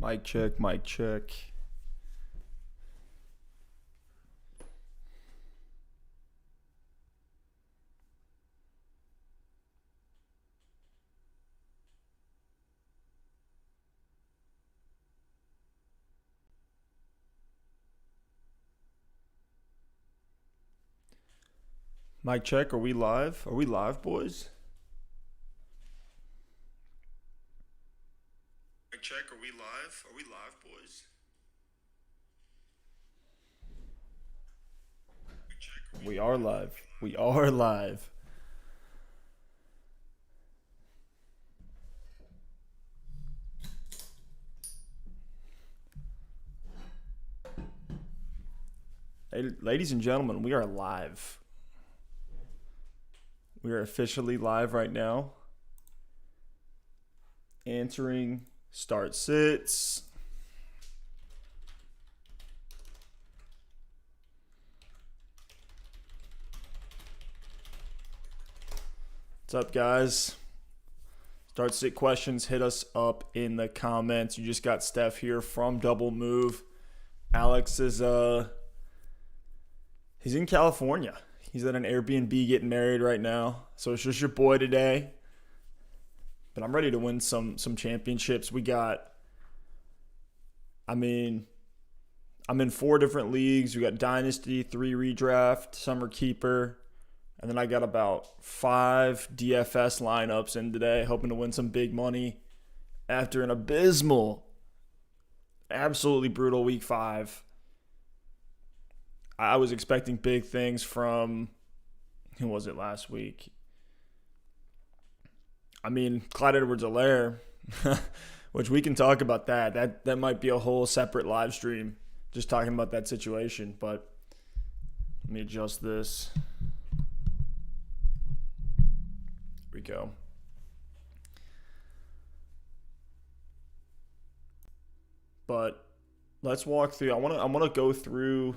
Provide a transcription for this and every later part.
Mic check, mic check. Mic check, are we live? Are we live, boys? Mic check, are we live? Are we live, boys? Mic check, we are live. We are live. Hey, ladies and gentlemen, we are live. We are officially live right now. Answering start sits. What's up, guys? Start sit questions, hit us up in the comments. You just got Stef here from Double Move. Alex is he's in California. He's at an Airbnb getting married right now. So it's just your boy today. But I'm ready to win some championships. I'm in 4 different leagues. We got Dynasty, 3 Redraft, Summer Keeper. And then I got about 5 DFS lineups in today, hoping to win some big money after an abysmal, absolutely brutal week 5. I was expecting big things from, who was it last week? Clyde Edwards-Helaire, which we can talk about that. That might be a whole separate live stream, just talking about that situation. But let me adjust this. Here we go. But let's walk through. I want to go through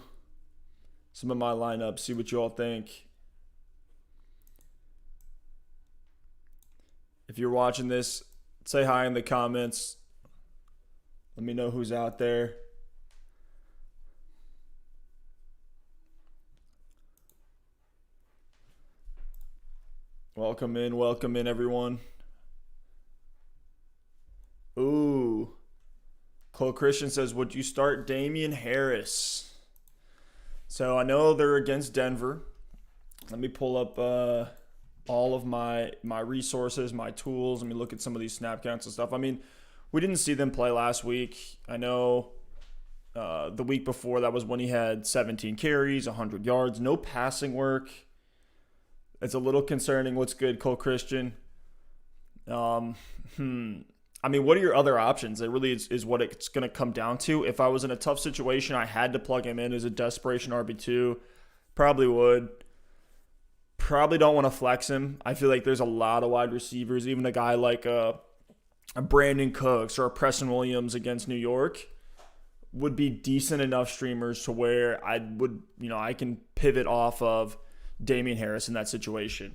some of my lineups, see what you all think. If you're watching this, say hi in the comments. Let me know who's out there. Welcome in, everyone. Ooh. Cole Christian says, would you start Damian Harris? So I know they're against Denver. Let me pull up all of my resources, my tools. Let me look at some of these snap counts and stuff. We didn't see them play last week. I know the week before, that was when he had 17 carries, 100 yards, no passing work. It's a little concerning. What's good, Cole Christian? What are your other options? It really is what it's going to come down to. If I was in a tough situation, I had to plug him in as a desperation RB2. Probably would. Probably don't want to flex him. I feel like there's a lot of wide receivers, even a guy like a Brandon Cooks or a Preston Williams against New York would be decent enough streamers to where I can pivot off of Damian Harris in that situation.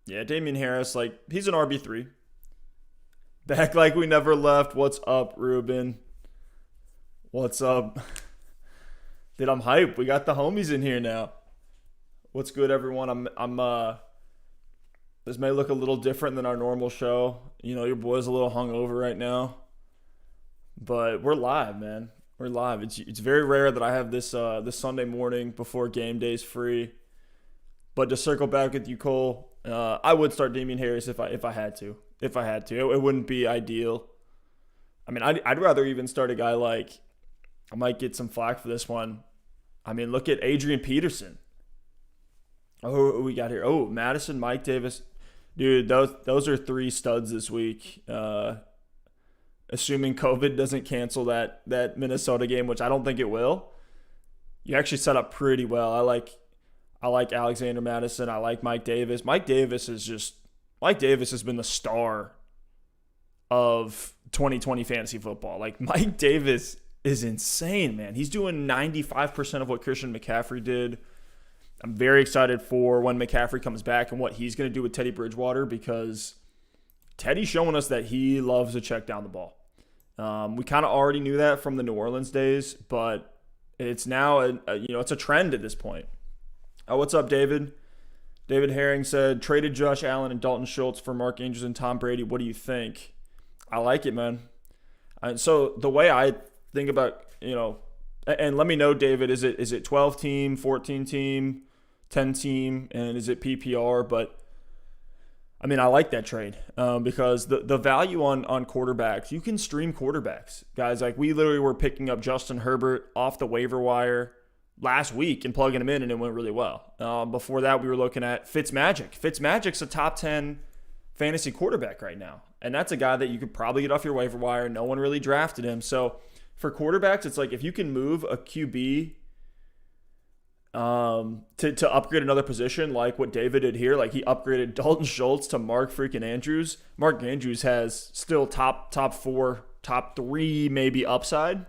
Yeah, Damian Harris, he's an RB3. Back like we never left. What's up, Ruben? What's up? Dude, I'm hyped. We got the homies in here now. What's good, everyone? This may look a little different than our normal show. Your boy's a little hungover right now. But we're live, man. We're live. It's very rare that I have this Sunday morning before game days free. But to circle back with you, Cole, I would start Damian Harris if I had to. It wouldn't be ideal. I'd rather even start a guy like, I might get some flack for this one. Look at Adrian Peterson. Oh, who we got here? Oh, Madison, Mike Davis. Dude, those are 3 studs this week. Assuming COVID doesn't cancel that Minnesota game, which I don't think it will. You actually set up pretty well. I like Alexander Madison. I like Mike Davis. Mike Davis has been the star of 2020 fantasy football. Mike Davis is insane, man. He's doing 95% of what Christian McCaffrey did. I'm very excited for when McCaffrey comes back and what he's going to do with Teddy Bridgewater, because Teddy's showing us that he loves to check down the ball. We kind of already knew that from the New Orleans days, but it's now it's a trend at this point. What's up, David? David Herring said, traded Josh Allen and Dalton Schultz for Mark Andrews and Tom Brady. What do you think? I like it, man. And so the way I think about, and let me know, David, is it 12 team, 14 team, 10 team, and is it PPR? But I mean, I like that trade because the value on quarterbacks, you can stream quarterbacks. Guys, like we literally were picking up Justin Herbert off the waiver wire last week and plugging him in, and it went really well. Before that, we were looking at Fitzmagic. Fitzmagic's a top 10 fantasy quarterback right now, and that's a guy that you could probably get off your waiver wire. No one really drafted him. So for quarterbacks, it's like if you can move a QB to upgrade another position, like what David did here, like he upgraded Dalton Schultz to Mark freaking Andrews. Mark Andrews has still top 4, top 3 maybe upside.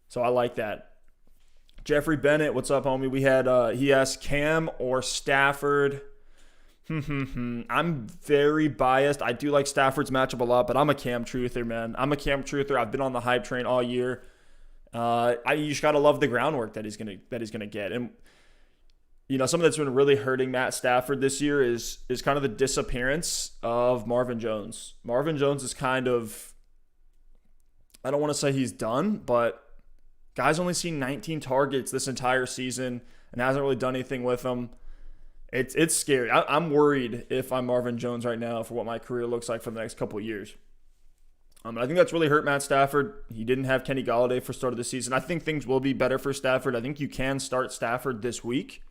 So I like that. Jeffrey Bennett, what's up, homie? We had he asked Cam or Stafford. I'm very biased. I do like Stafford's matchup a lot, but I'm a Cam truther, man. I'm a Cam truther. I've been on the hype train all year. You just gotta love the groundwork that he's gonna get, and something that's been really hurting Matt Stafford this year is kind of the disappearance of Marvin Jones. Marvin Jones is kind of, I don't want to say he's done, but guy's only seen 19 targets this entire season and hasn't really done anything with them. It's scary. I'm worried if I'm Marvin Jones right now for what my career looks like for the next couple of years. I think that's really hurt Matt Stafford. He didn't have Kenny Golladay for start of the season. I think things will be better for Stafford. I think you can start Stafford this week.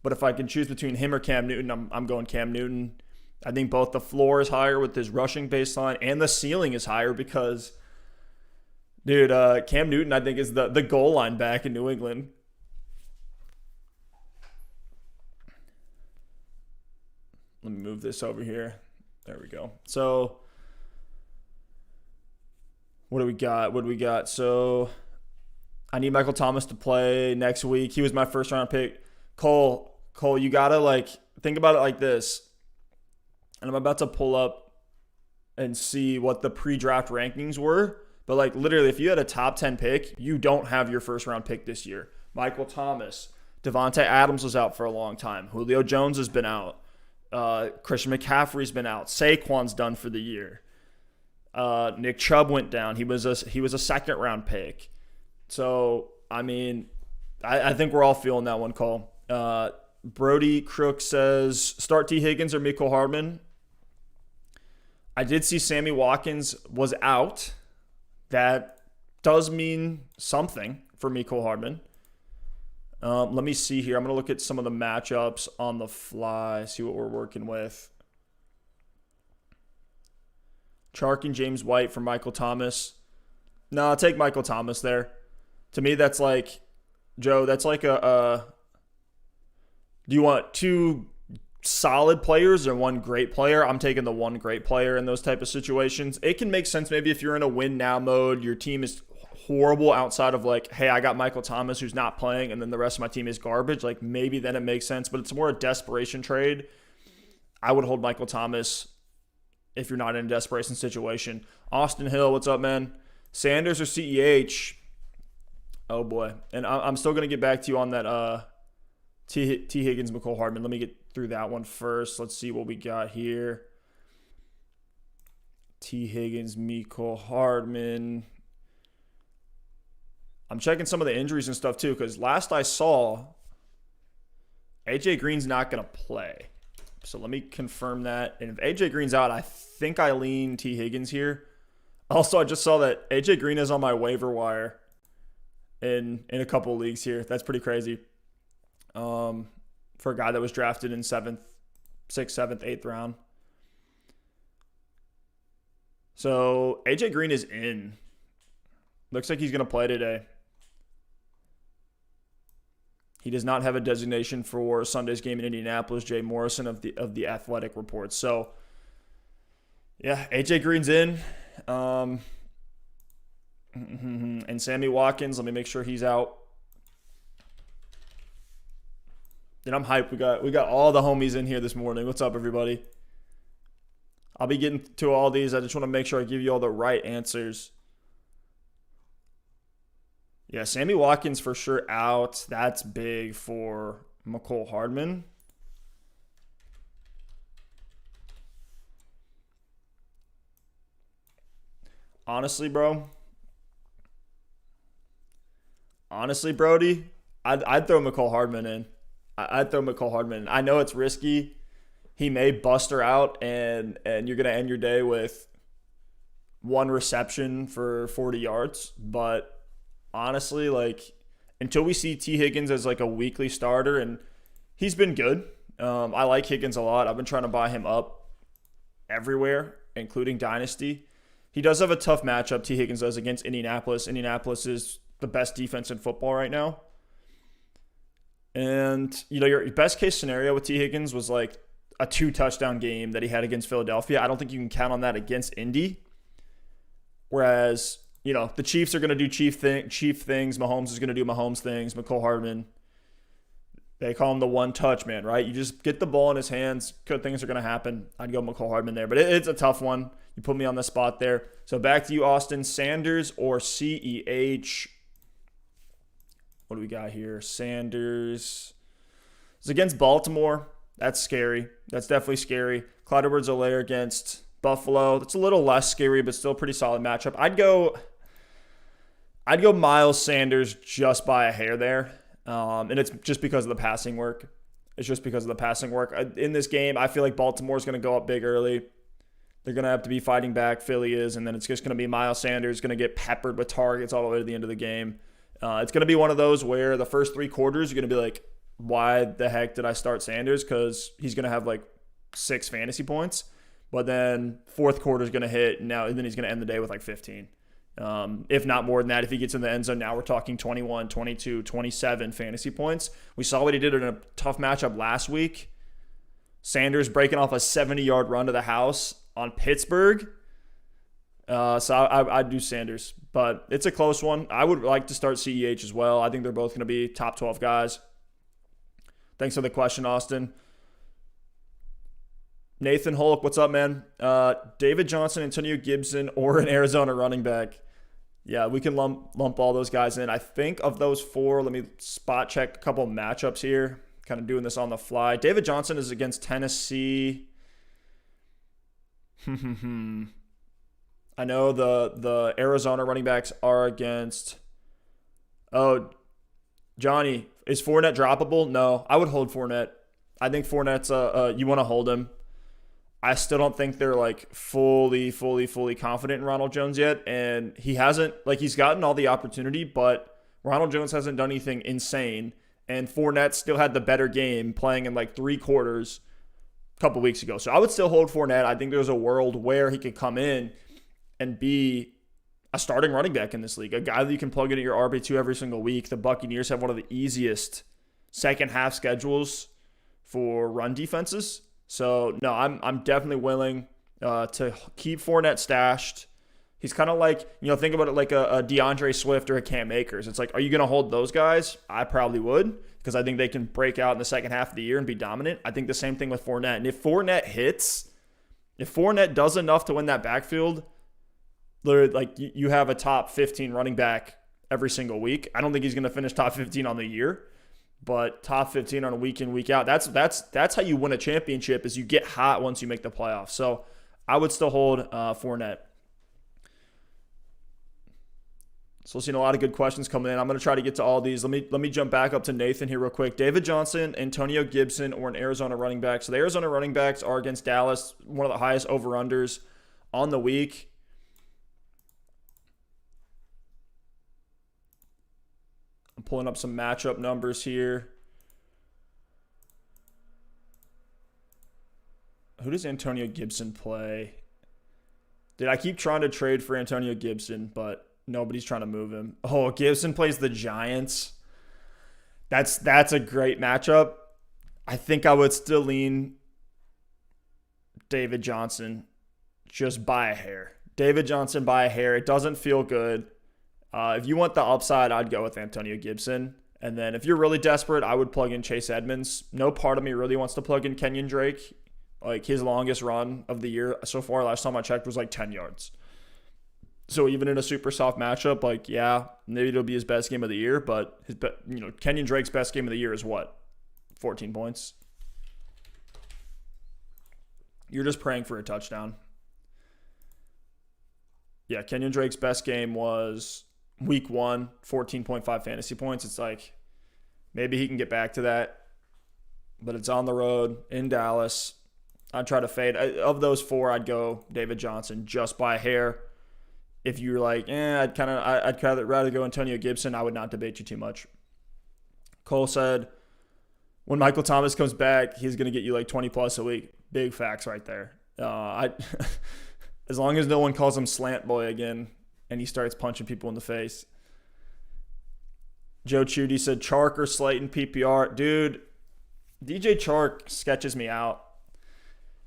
But if I can choose between him or Cam Newton, I'm going Cam Newton. I think both the floor is higher with his rushing baseline and the ceiling is higher because, dude, Cam Newton, I think, is the goal line back in New England. Let me move this over here. There we go. So what do we got? So I need Michael Thomas to play next week. He was my first round pick. Cole, you gotta think about it like this. And I'm about to pull up and see what the pre-draft rankings were. But literally, if you had a top 10 pick, you don't have your first round pick this year. Michael Thomas, Devonta Adams was out for a long time. Julio Jones has been out. Christian McCaffrey's been out. Saquon's done for the year. Nick Chubb went down. He was a second round pick. So I mean, I think we're all feeling that one, Cole. Brody Crook says start T. Higgins or Mecole Hardman. I did see Sammy Watkins was out. That does mean something for Mecole Hardman. Let me see here. I'm going to look at some of the matchups on the fly, see what we're working with. Chark and James White for Michael Thomas. No, I'll take Michael Thomas there. To me, that's like, Joe, that's like do you want 2 solid players or 1 great player? I'm taking the 1 great player in those type of situations. It can make sense maybe if you're in a win now mode, your team is horrible outside of hey, I got Michael Thomas who's not playing and then the rest of my team is garbage. Maybe then it makes sense, but it's more a desperation trade. I would hold Michael Thomas if you're not in a desperation situation. Austin Hill, what's up, man? Sanders or CEH? Oh, boy. And I'm still going to get back to you on that T. Higgins, Mecole Hardman. Let me get through that one first. Let's see what we got here. T. Higgins, Mecole Hardman. I'm checking some of the injuries and stuff, too, because last I saw, A.J. Green's not going to play. So let me confirm that. And if A.J. Green's out, I think I lean T. Higgins here. Also, I just saw that A.J. Green is on my waiver wire in a couple of leagues here. That's pretty crazy. For a guy that was drafted in 7th, 6th, 7th, 8th round. So A.J. Green is in. Looks like he's going to play today. He does not have a designation for Sunday's game in Indianapolis. Jay Morrison of the Athletic reports. So, yeah, A.J. Green's in. And Sammy Watkins, let me make sure he's out. And I'm hyped. We got all the homies in here this morning. What's up, everybody? I'll be getting to all these. I just want to make sure I give you all the right answers. Yeah, Sammy Watkins for sure out. That's big for Mecole Hardman. Honestly, Brody, I'd throw Mecole Hardman in. I'd throw Mecole Hardman in. I know it's risky. He may bust her out, and you're going to end your day with one reception for 40 yards. But honestly, like, until we see T. Higgins as like a weekly starter, and he's been good. I like Higgins a lot. I've been trying to buy him up everywhere, including Dynasty. He does have a tough matchup, T. Higgins does, against Indianapolis. Indianapolis is the best defense in football right now. And, your best case scenario with T. Higgins was like a 2-touchdown game that he had against Philadelphia. I don't think you can count on that against Indy. Whereas, the Chiefs are going to do Chief things. Mahomes is going to do Mahomes things. Mecole Hardman, they call him the one-touch man, right? You just get the ball in his hands. Good things are going to happen. I'd go Mecole Hardman there. But it's a tough one. You put me on the spot there. So back to you, Austin. Sanders or CEH? What do we got here? Sanders. It's against Baltimore. That's scary. That's definitely scary. Clyde Edwards-Helaire against Buffalo. That's a little less scary, but still a pretty solid matchup. I'd go Miles Sanders just by a hair there. And it's just because of the passing work. In this game, I feel like Baltimore's going to go up big early. They're going to have to be fighting back. Philly is. And then it's just going to be Miles Sanders going to get peppered with targets all the way to the end of the game. It's going to be one of those where the first 3 quarters, you're going to be like, why the heck did I start Sanders? Because he's going to have like 6 fantasy points. But then fourth quarter is going to hit, and then he's going to end the day with like 15. If not more than that, if he gets in the end zone, now we're talking 21, 22, 27 fantasy points. We saw what he did in a tough matchup last week. Sanders breaking off a 70-yard run to the house on Pittsburgh. So I'd do Sanders, but it's a close one. I would like to start CEH as well. I think they're both going to be top 12 guys. Thanks for the question, Austin. Nathan Hulk, what's up, man? David Johnson, Antonio Gibson, or an Arizona running back. Yeah, we can lump all those guys in. I think of those 4, let me spot check a couple matchups here. Kind of doing this on the fly. David Johnson is against Tennessee. I know the Arizona running backs are against. Oh, Johnny, is Fournette droppable? No, I would hold Fournette. I think Fournette's you want to hold him. I still don't think they're like fully confident in Ronald Jones yet, and he hasn't he's gotten all the opportunity, but Ronald Jones hasn't done anything insane, and Fournette still had the better game playing in like 3 quarters a couple weeks ago. So I would still hold Fournette. I think there's a world where he could come in and be a starting running back in this league, a guy that you can plug into your RB2 every single week. The Buccaneers have one of the easiest second half schedules for run defenses. So, no, I'm definitely willing to keep Fournette stashed. He's kind of like, think about it like a DeAndre Swift or a Cam Akers. It's like, are you going to hold those guys? I probably would, because I think they can break out in the second half of the year and be dominant. I think the same thing with Fournette. And if Fournette hits, if Fournette does enough to win that backfield, like you have a top 15 running back every single week. I don't think he's going to finish top 15 on the year, but top 15 on a week in, week out. That's how you win a championship, is you get hot once you make the playoffs. So I would still hold Fournette. So we're seeing a lot of good questions coming in. I'm going to try to get to all these. Let me jump back up to Nathan here real quick. David Johnson, Antonio Gibson, or an Arizona running back. So the Arizona running backs are against Dallas, one of the highest over-unders on the week. I'm pulling up some matchup numbers here. Who does Antonio Gibson play? I keep trying to trade for Antonio Gibson, but nobody's trying to move him. Oh, Gibson plays the Giants. That's a great matchup. I think I would still lean David Johnson just by a hair. David Johnson by a hair. It doesn't feel good. If you want the upside, I'd go with Antonio Gibson. And then if you're really desperate, I would plug in Chase Edmonds. No part of me really wants to plug in Kenyan Drake. Like, his longest run of the year so far, last time I checked, was like 10 yards. So even in a super soft matchup, like, yeah, maybe it'll be his best game of the year, but Kenyan Drake's best game of the year is what? 14 points. You're just praying for a touchdown. Yeah, Kenyan Drake's best game was week 1, 14.5 fantasy points. It's like, maybe he can get back to that, but it's on the road in Dallas. I'd try to fade. Of those 4, I'd go David Johnson just by a hair. If you're like, I'd rather go Antonio Gibson, I would not debate you too much. Cole said, when Michael Thomas comes back, he's going to get you like 20 plus a week. Big facts right there. As long as no one calls him Slant Boy again and he starts punching people in the face. Joe Chudy said, Chark or Slayton PPR. Dude, DJ Chark sketches me out.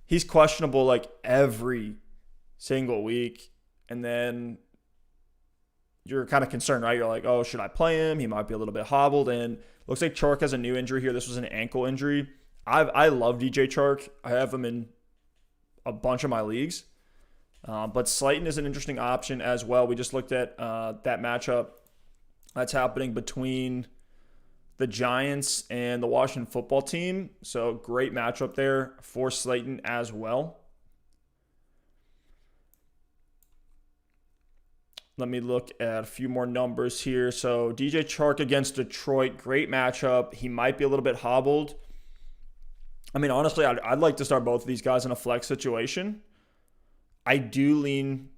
He's questionable like every single week. And then you're kind of concerned, right? You're like, oh, should I play him? He might be a little bit hobbled. And looks like Chark has a new injury here. This was an ankle injury. I love DJ Chark. I have him in a bunch of my leagues. But Slayton is an interesting option as well. We just looked at that matchup that's happening between the Giants and the Washington football team. So great matchup there for Slayton as well. Let me look at a few more numbers here. So DJ Chark against Detroit, great matchup. He might be a little bit hobbled. I mean, honestly, I'd like to start both of these guys in a flex situation. I do lean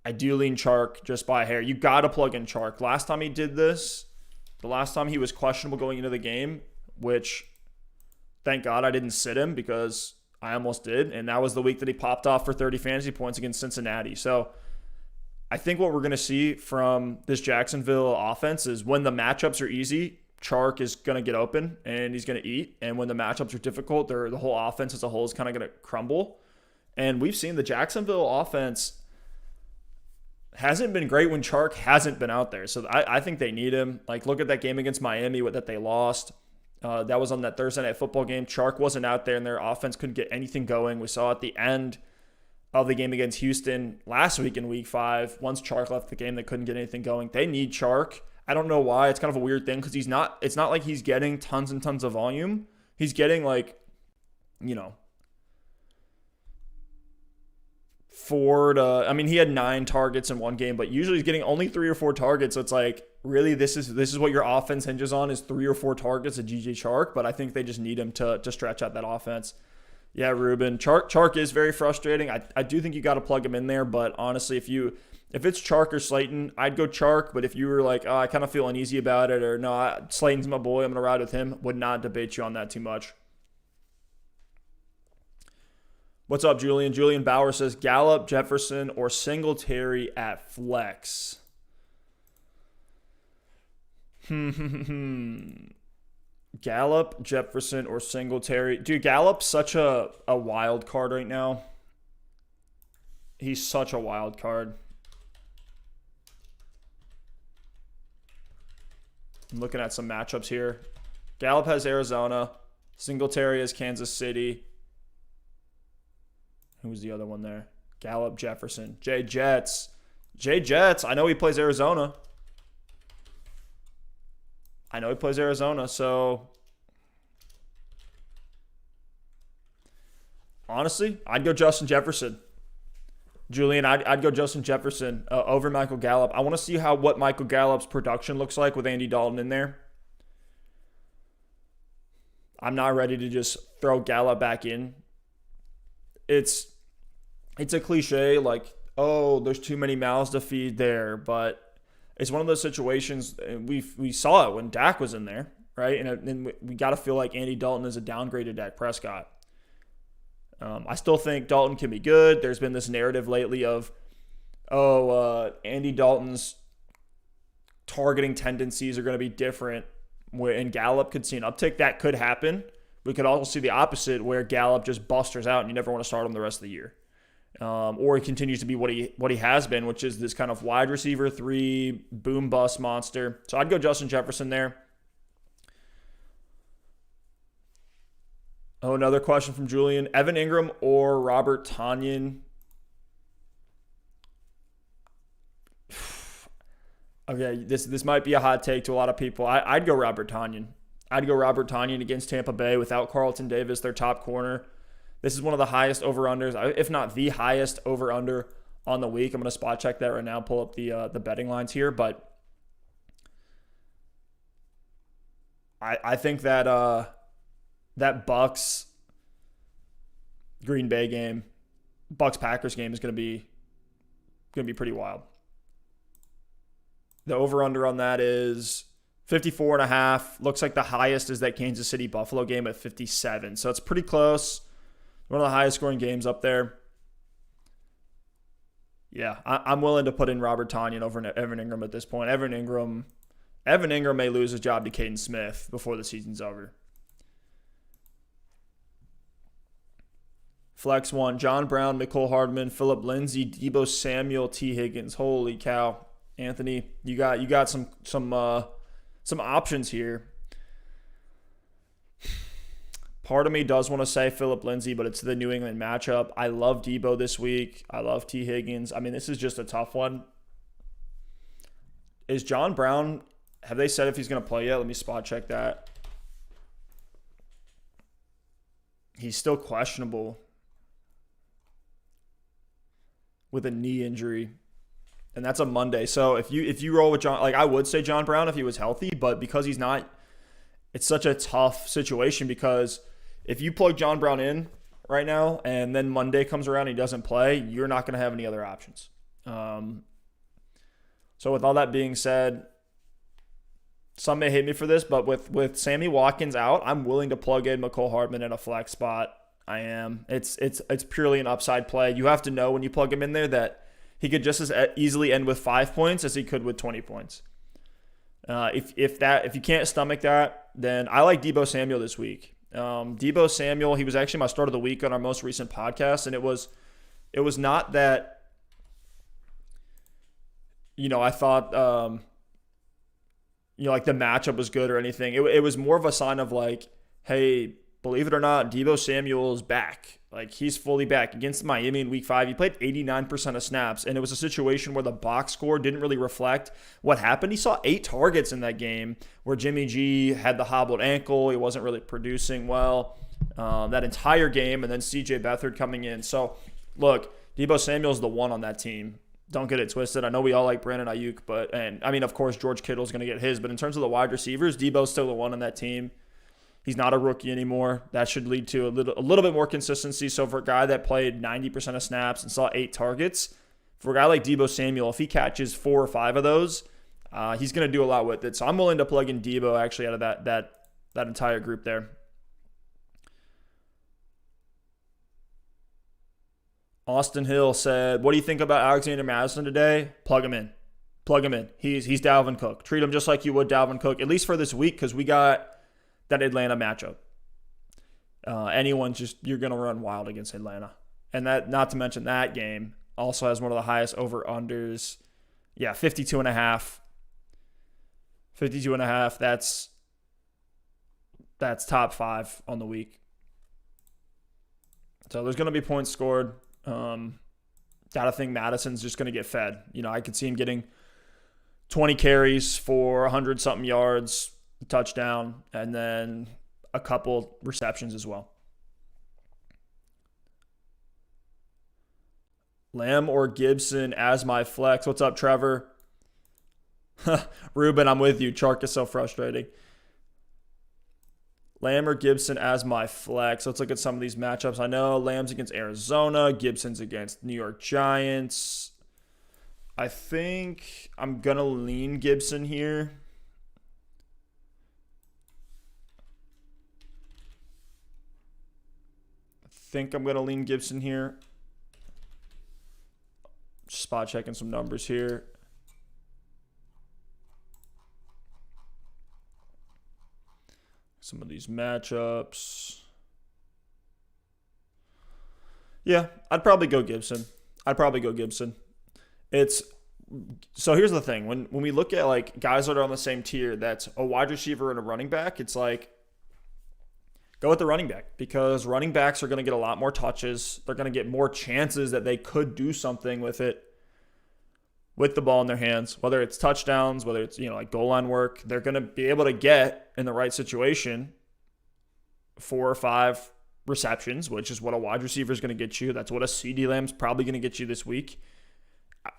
Chark just by a hair. You got to plug in Chark. Last time he did this, the last time he was questionable going into the game, which thank God I didn't sit him because I almost did. And that was the week that he popped off for 30 fantasy points against Cincinnati. So I think what we're going to see from this Jacksonville offense is when the matchups are easy, Chark is going to get open and he's going to eat. And when the matchups are difficult, the whole offense as a whole is kind of going to crumble. And we've seen the Jacksonville offense hasn't been great when Chark hasn't been out there. So I think they need him. Like, look at that game against Miami that they lost. That was on that Thursday Night Football game. Chark wasn't out there and their offense couldn't get anything going. We saw at the end of the game against Houston last week in week 5. Once Chark left the game, they couldn't get anything going. They need Chark. I don't know why. It's kind of a weird thing because it's not like he's getting tons and tons of volume. He's getting like, 4 to, he had 9 targets in one game, but usually he's getting only 3 or 4 targets. So it's like, really, this is what your offense hinges on is 3 or 4 targets of DJ Chark, but I think they just need him to stretch out that offense. Yeah, Ruben. Chark is very frustrating. I do think you got to plug him in there, but honestly, if it's Chark or Slayton, I'd go Chark. But if you were like, I kind of feel uneasy about it, or no, Slayton's my boy, I'm going to ride with him, would not debate you on that too much. What's up, Julian? Julian Bauer says, Gallup, Jefferson, or Singletary at flex. Gallup, Jefferson, or Singletary. Dude, Gallup's such a wild card right now. He's such a wild card. I'm looking at some matchups here. Gallup has Arizona. Singletary has Kansas City. Who's the other one there? Gallup, Jefferson. Jay Jets. I know he plays Arizona. So honestly, I'd go Justin Jefferson. Julian, I'd go Justin Jefferson over Michael Gallup. I want to see what Michael Gallup's production looks like with Andy Dalton in there. I'm not ready to just throw Gallup back in. It's a cliche like, oh, there's too many mouths to feed there, but it's one of those situations, we saw it when Dak was in there, right? And we got to feel like Andy Dalton is a downgraded Dak Prescott. I still think Dalton can be good. There's been this narrative lately of, Andy Dalton's targeting tendencies are going to be different, and Gallup could see an uptick. That could happen. We could also see the opposite, where Gallup just busters out and you never want to start him the rest of the year. Or he continues to be what he has been, which is this kind of wide receiver 3 boom bust monster. So I'd go Justin Jefferson there. Oh, another question from Julian. Evan Ingram or Robert Tonyan? Okay, this might be a hot take to a lot of people. I'd go Robert Tonyan. I'd go Robert Tonyan against Tampa Bay without Carlton Davis, their top corner. This is one of the highest over-unders, if not the highest over-under on the week. I'm going to spot check that right now, pull up the betting lines here. But I think that that Bucks Green Bay game, Bucks Packers game is going to be pretty wild. The over-under on that is 54.5. Looks like the highest is that Kansas City Buffalo game at 57. So it's pretty close. One of the highest scoring games up there. Yeah, I'm willing to put in Robert Tonyan over Evan Ingram at this point. Evan Ingram may lose his job to Caden Smith before the season's over. Flex 1, John Brown, Mecole Hardman, Phillip Lindsay, Debo Samuel, T. Higgins. Holy cow. Anthony, you got some options here. Part of me does want to say Phillip Lindsay, but it's the New England matchup. I love Debo this week. I love T. Higgins. I mean, this is just a tough one. Is John Brown, have they said if he's going to play yet? Let me spot check that. He's still questionable with a knee injury. And that's a Monday. So if you roll with John, like I would say John Brown if he was healthy, but because he's not, it's such a tough situation because if you plug John Brown in right now and then Monday comes around and he doesn't play, you're not going to have any other options. So with all that being said, some may hate me for this, but with Sammy Watkins out, I'm willing to plug in Mecole Hardman in a flex spot. I am. It's purely an upside play. You have to know when you plug him in there that he could just as easily end with 5 points as he could with 20 points. If you can't stomach that, then I like Debo Samuel this week. Debo Samuel, he was actually my start of the week on our most recent podcast, and it was not that, I thought, like the matchup was good or anything. It was more of a sign of like, hey, believe it or not, Debo Samuel is back. Like, he's fully back. Against Miami in Week 5, he played 89% of snaps, and it was a situation where the box score didn't really reflect what happened. He saw 8 targets in that game where Jimmy G had the hobbled ankle. He wasn't really producing well that entire game, and then C.J. Beathard coming in. So, look, Debo Samuel's the one on that team. Don't get it twisted. I know we all like Brandon Ayuk, and of course, George Kittle's going to get his, but in terms of the wide receivers, Debo's still the one on that team. He's not a rookie anymore. That should lead to a little bit more consistency. So for a guy that played 90% of snaps and saw 8 targets, for a guy like Debo Samuel, if he catches 4 or 5 of those, he's going to do a lot with it. So I'm willing to plug in Debo actually out of that entire group there. Austin Hill said, "What do you think about Alexander Madison today? Plug him in. Plug him in. He's Dalvin Cook. Treat him just like you would Dalvin Cook, at least for this week, because we got that Atlanta matchup. You're going to run wild against Atlanta. And that, not to mention that game also has one of the highest over-unders. Yeah, 52.5. 52.5, that's top 5 on the week. So there's going to be points scored. Gotta think Madison's just going to get fed. I could see him getting 20 carries for 100-something yards, touchdown, and then a couple receptions as well. Lamb or Gibson as my flex. What's up, Trevor? Ruben, I'm with you. Chark is so frustrating. Lamb or Gibson as my flex. Let's look at some of these matchups. I know Lamb's against Arizona. Gibson's against New York Giants. I think I'm going to lean Gibson here. Spot checking some numbers here. Some of these matchups. Yeah, I'd probably go Gibson. So here's the thing. When we look at like guys that are on the same tier, that's a wide receiver and a running back, it's like Go with the running back because running backs are going to get a lot more touches. They're going to get more chances that they could do something with it, with the ball in their hands, whether it's touchdowns, whether it's, like goal line work. They're going to be able to get, in the right situation, 4 or 5 receptions, which is what a wide receiver is going to get you. That's what a CeeDee Lamb's probably going to get you this week.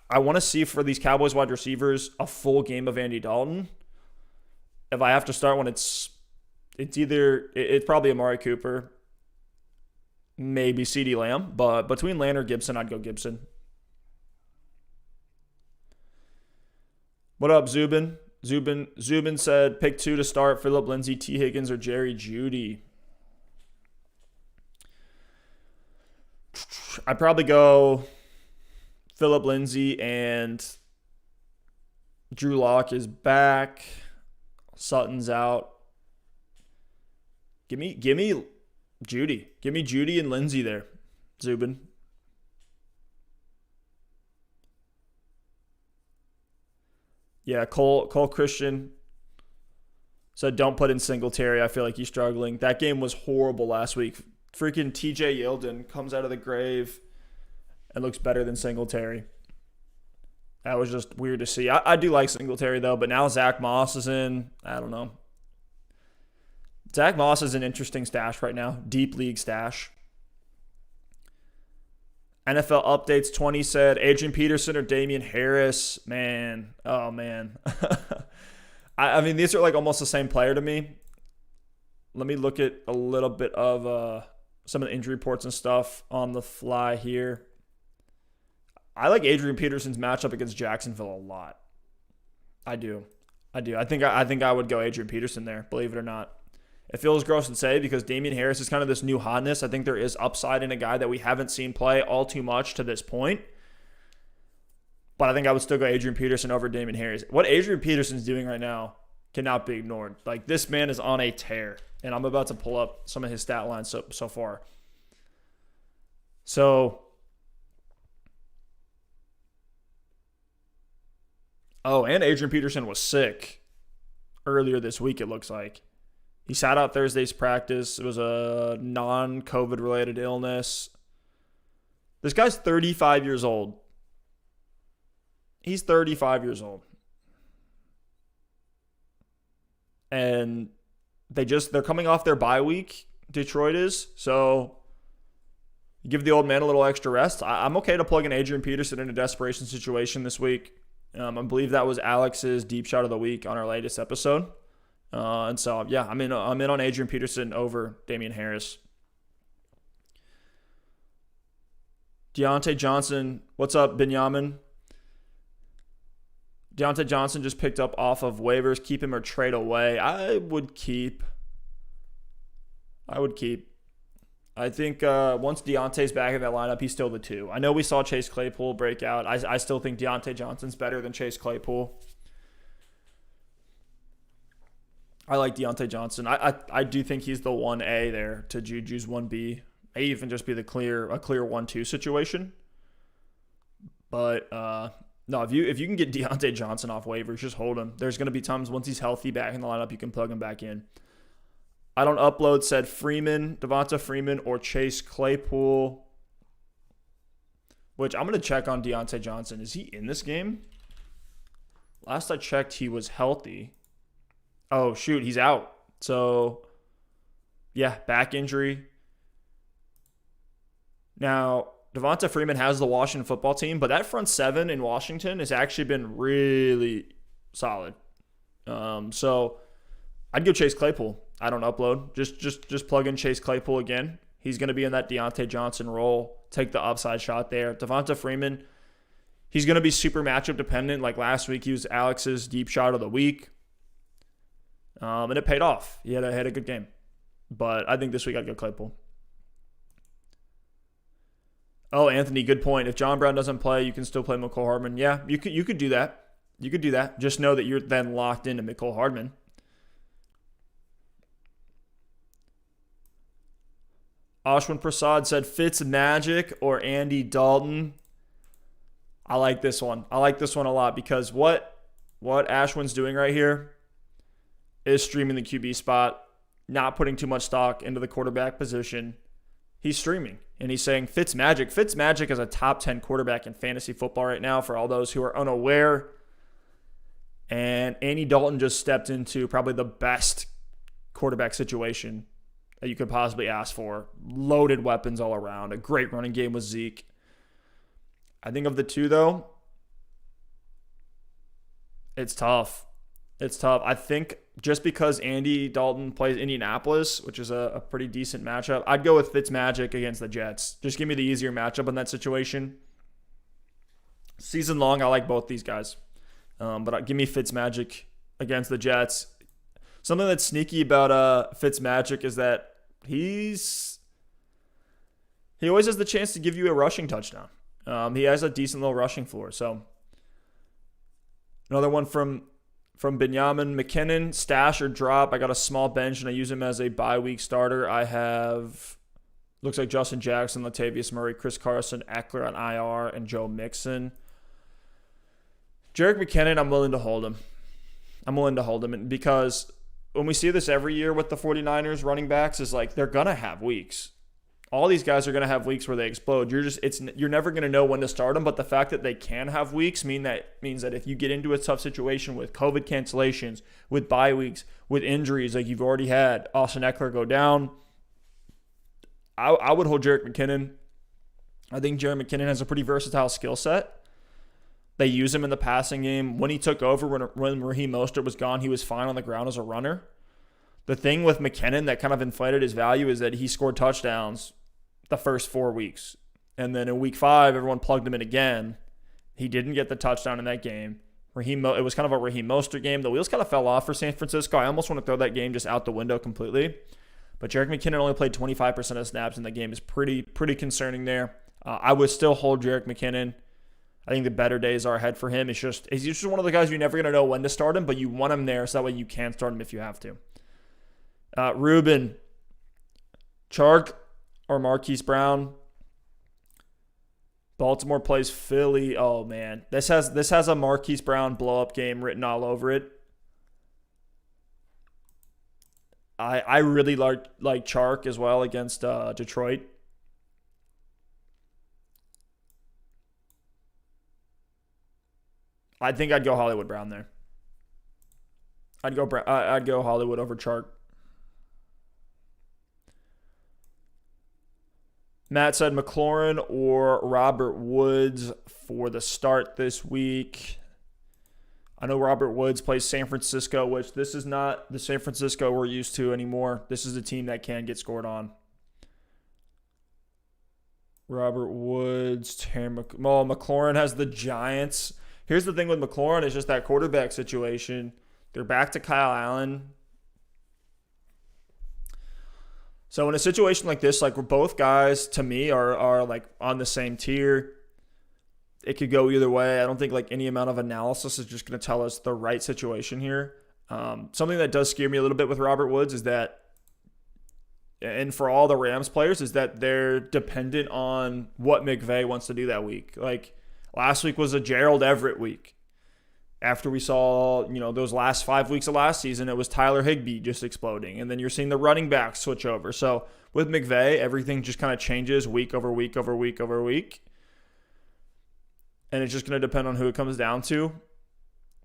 I want to see for these Cowboys wide receivers a full game of Andy Dalton. If I have to start one, it's probably Amari Cooper, maybe CeeDee Lamb, but between Land or Gibson, I'd go Gibson. What up, Zubin? Zubin said pick 2 to start: Phillip Lindsay, T. Higgins, or Jerry Jeudy. I'd probably go Phillip Lindsay, and Drew Lock is back. Sutton's out. Give me Jeudy. Give me Jeudy and Lindsay there, Zubin. Yeah, Cole Christian said don't put in Singletary. I feel like he's struggling. That game was horrible last week. Freaking TJ Yeldon comes out of the grave and looks better than Singletary. That was just weird to see. I do like Singletary, though, but now Zach Moss is in. I don't know. Zach Moss is an interesting stash right now. Deep league stash. NFL Updates 20 said Adrian Peterson or Damien Harris. Man. Oh, man. I mean, these are like almost the same player to me. Let me look at a little bit of some of the injury reports and stuff on the fly here. I like Adrian Peterson's matchup against Jacksonville a lot. I do. I think I would go Adrian Peterson there, believe it or not. It feels gross to say because Damian Harris is kind of this new hotness. I think there is upside in a guy that we haven't seen play all too much to this point. But I think I would still go Adrian Peterson over Damian Harris. What Adrian Peterson's doing right now cannot be ignored. Like, this man is on a tear. And I'm about to pull up some of his stat lines so far. So, and Adrian Peterson was sick earlier this week, it looks like. He sat out Thursday's practice. It was a non-COVID related illness. This guy's 35 years old. He's 35 years old. And they're coming off their bye week, Detroit is. So give the old man a little extra rest. I'm okay to plug in Adrian Peterson in a desperation situation this week. I believe that was Alex's deep shot of the week on our latest episode. And so, yeah, I'm in on Adrian Peterson over Damian Harris. Deontay Johnson, what's up, Benjamin? Deontay Johnson just picked up off of waivers. Keep him or trade away. I would keep. I think once Deontay's back in that lineup, he's still the 2. I know we saw Chase Claypool break out. I still think Deontay Johnson's better than Chase Claypool. I like Deontay Johnson. I do think he's the 1A there to Juju's 1B. May even just be a clear 1-2 situation. But no, if you can get Deontay Johnson off waivers, just hold him. There's going to be times once he's healthy back in the lineup, you can plug him back in. I don't upload said Devonta Freeman or Chase Claypool. Which I'm going to check on Deontay Johnson. Is he in this game? Last I checked, he was healthy. Oh, shoot, he's out. So, yeah, back injury. Now, Devonta Freeman has the Washington football team, but that front 7 in Washington has actually been really solid. So, I'd go Chase Claypool. I don't upload. Just plug in Chase Claypool again. He's going to be in that Deontay Johnson role. Take the upside shot there. Devonta Freeman, he's going to be super matchup dependent. Like last week, he was Alex's deep shot of the week. And it paid off. He had a good game. But I think this week I'd go Claypool. Oh, Anthony, good point. If John Brown doesn't play, you can still play Mecole Hardman. Yeah, you could do that. You could do that. Just know that you're then locked into Mecole Hardman. Ashwin Prasad said Fitzmagic or Andy Dalton. I like this one. I like this one a lot because what Ashwin's doing right here is streaming the QB spot. not putting too much stock into the quarterback position, he's streaming. And he's saying Fitzmagic. Fitzmagic is a top 10 quarterback in fantasy football right now for all those who are unaware. And Andy Dalton just stepped into probably the best quarterback situation that you could possibly ask for. Loaded weapons all around. A great running game with Zeke. I think of the two, though, it's tough. It's tough. I think just because Andy Dalton plays Indianapolis, which is a pretty decent matchup, I'd go with Fitzmagic against the Jets. Just give me the easier matchup in that situation. Season long, I like both these guys. But give me Fitzmagic against the Jets. Something that's sneaky about Fitzmagic is that he always has the chance to give you a rushing touchdown. He has a decent little rushing floor. So another one from Benjamin McKinnon, stash or drop. I got a small bench and I use him as a bye week starter. I have, looks like Justin Jackson, Latavius Murray, Chris Carson, Eckler on IR, and Joe Mixon. Jerick McKinnon, I'm willing to hold him. Because when we see this every year with the 49ers running backs, is like they're going to have weeks. All these guys are going to have weeks where they explode. You're never going to know when to start them, but the fact that they can have weeks means that if you get into a tough situation with COVID cancellations, with bye weeks, with injuries like you've already had, Austin Eckler go down, I would hold Jerick McKinnon. I think Jerick McKinnon has a pretty versatile skill set. They use him in the passing game. When he took over, when Raheem Mostert was gone, he was fine on the ground as a runner. The thing with McKinnon that kind of inflated his value is that he scored touchdowns the first 4 weeks. And then in week 5, everyone plugged him in again. He didn't get the touchdown in that game. It was kind of a Raheem Mostert game. The wheels kind of fell off for San Francisco. I almost want to throw that game just out the window completely. But Jerick McKinnon only played 25% of snaps in the game. Is pretty concerning there. I would still hold Jerick McKinnon. I think the better days are ahead for him. He's just one of the guys you're never going to know when to start him, but you want him there so that way you can start him if you have to. Ruben, Chark or Marquise Brown? Baltimore plays Philly. Oh, man. This has a Marquise Brown blow-up game written all over it. I really like Chark as well against Detroit. I think I'd go Hollywood Brown there. I'd go Hollywood over Chark. Matt said Mclaurin or Robert Woods for the start this week. I know Robert Woods plays San Francisco, which this is not the San Francisco we're used to anymore. This is a team that can get scored on. Robert Woods, Mclaurin has the Giants. Here's the thing with Mclaurin is just that quarterback situation. They're back to Kyle Allen. So in a situation like this, like where both guys to me are like on the same tier, it could go either way. I don't think like any amount of analysis is just going to tell us the right situation here. Something that does scare me a little bit with Robert Woods is that, and for all the Rams players, is that they're dependent on what McVay wants to do that week. Like last week was a Gerald Everett week. After we saw, those last 5 weeks of last season, it was Tyler Higbee just exploding. And then you're seeing the running backs switch over. So with McVay, everything just kind of changes week over week over week over week. And it's just going to depend on who it comes down to.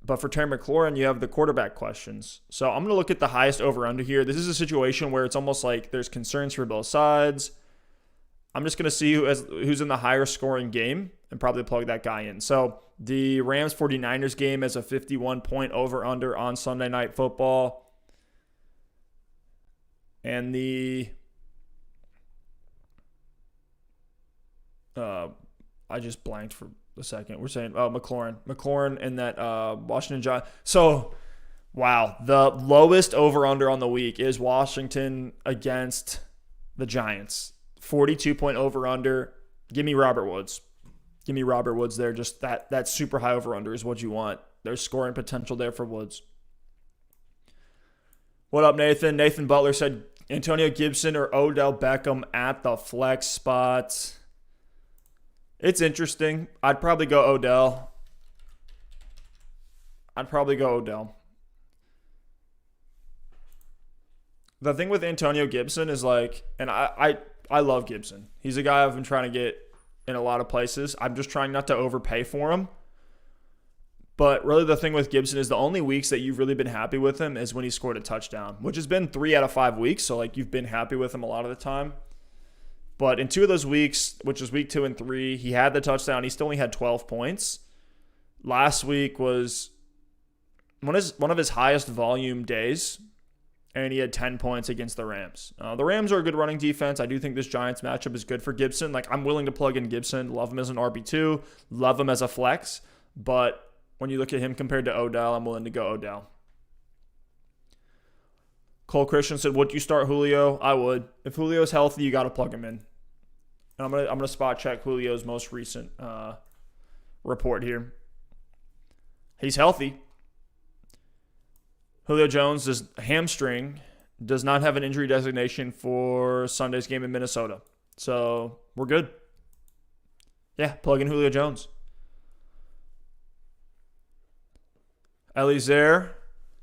But for Terry McLaurin, you have the quarterback questions. So I'm going to look at the highest over-under here. This is a situation where it's almost like there's concerns for both sides. I'm just going to see who's in the higher scoring game and probably plug that guy in. So the Rams 49ers game is a 51-point over-under on Sunday Night Football. And I just blanked for a second. We're saying, McLaurin and that Washington Giants. So, wow, the lowest over-under on the week is Washington against the Giants. 42-point over-under. Give me Robert Woods. Give me Robert Woods there. Just that super high over-under is what you want. There's scoring potential there for Woods. What up, Nathan? Nathan Butler said Antonio Gibson or Odell Beckham at the flex spot. It's interesting. I'd probably go Odell. the thing with Antonio Gibson is like, and I love Gibson. He's a guy I've been trying to get in a lot of places. I'm just trying not to overpay for him. But really the thing with Gibson is the only weeks that you've really been happy with him is when he scored a touchdown, which has been 3 out of 5 weeks. So like you've been happy with him a lot of the time. But in 2 of those weeks, which was week 2 and 3, he had the touchdown. He still only had 12 points. Last week was one of his highest volume days, and he had 10 points against the Rams. The Rams are a good running defense. I do think this Giants matchup is good for Gibson. Like, I'm willing to plug in Gibson. Love him as an RB2. Love him as a flex. But when you look at him compared to Odell, I'm willing to go Odell. Cole Christian said, would you start Julio? I would. If Julio's healthy, you got to plug him in. And I'm gonna spot check Julio's most recent report here. He's healthy. Julio Jones, his hamstring, does not have an injury designation for Sunday's game in Minnesota. So we're good. Yeah, plug in Julio Jones. Eliezer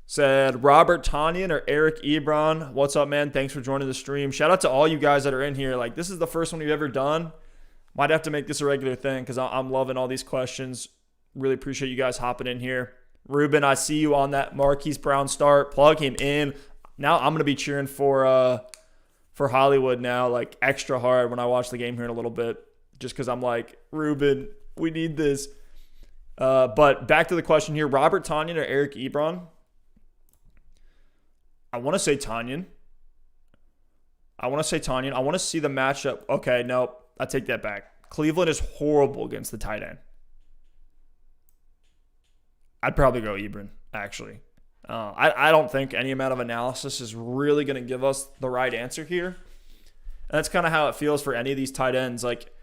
said, Robert Tonyan or Eric Ebron. What's up, man? Thanks for joining the stream. Shout out to all you guys that are in here. Like, this is the first one we've ever done. Might have to make this a regular thing because I'm loving all these questions. Really appreciate you guys hopping in here. Ruben, I see you on that Marquise Brown start. Plug him in. Now I'm going to be cheering for Hollywood now, like extra hard when I watch the game here in a little bit, just because I'm like, Ruben, we need this. But back to the question here, Robert Tonyan or Eric Ebron? I want to say Tonyan. I want to see the matchup. Okay, no, I take that back. Cleveland is horrible against the tight end. I'd probably go Ebron, actually. I don't think any amount of analysis is really going to give us the right answer here. And that's kind of how it feels for any of these tight ends. Like,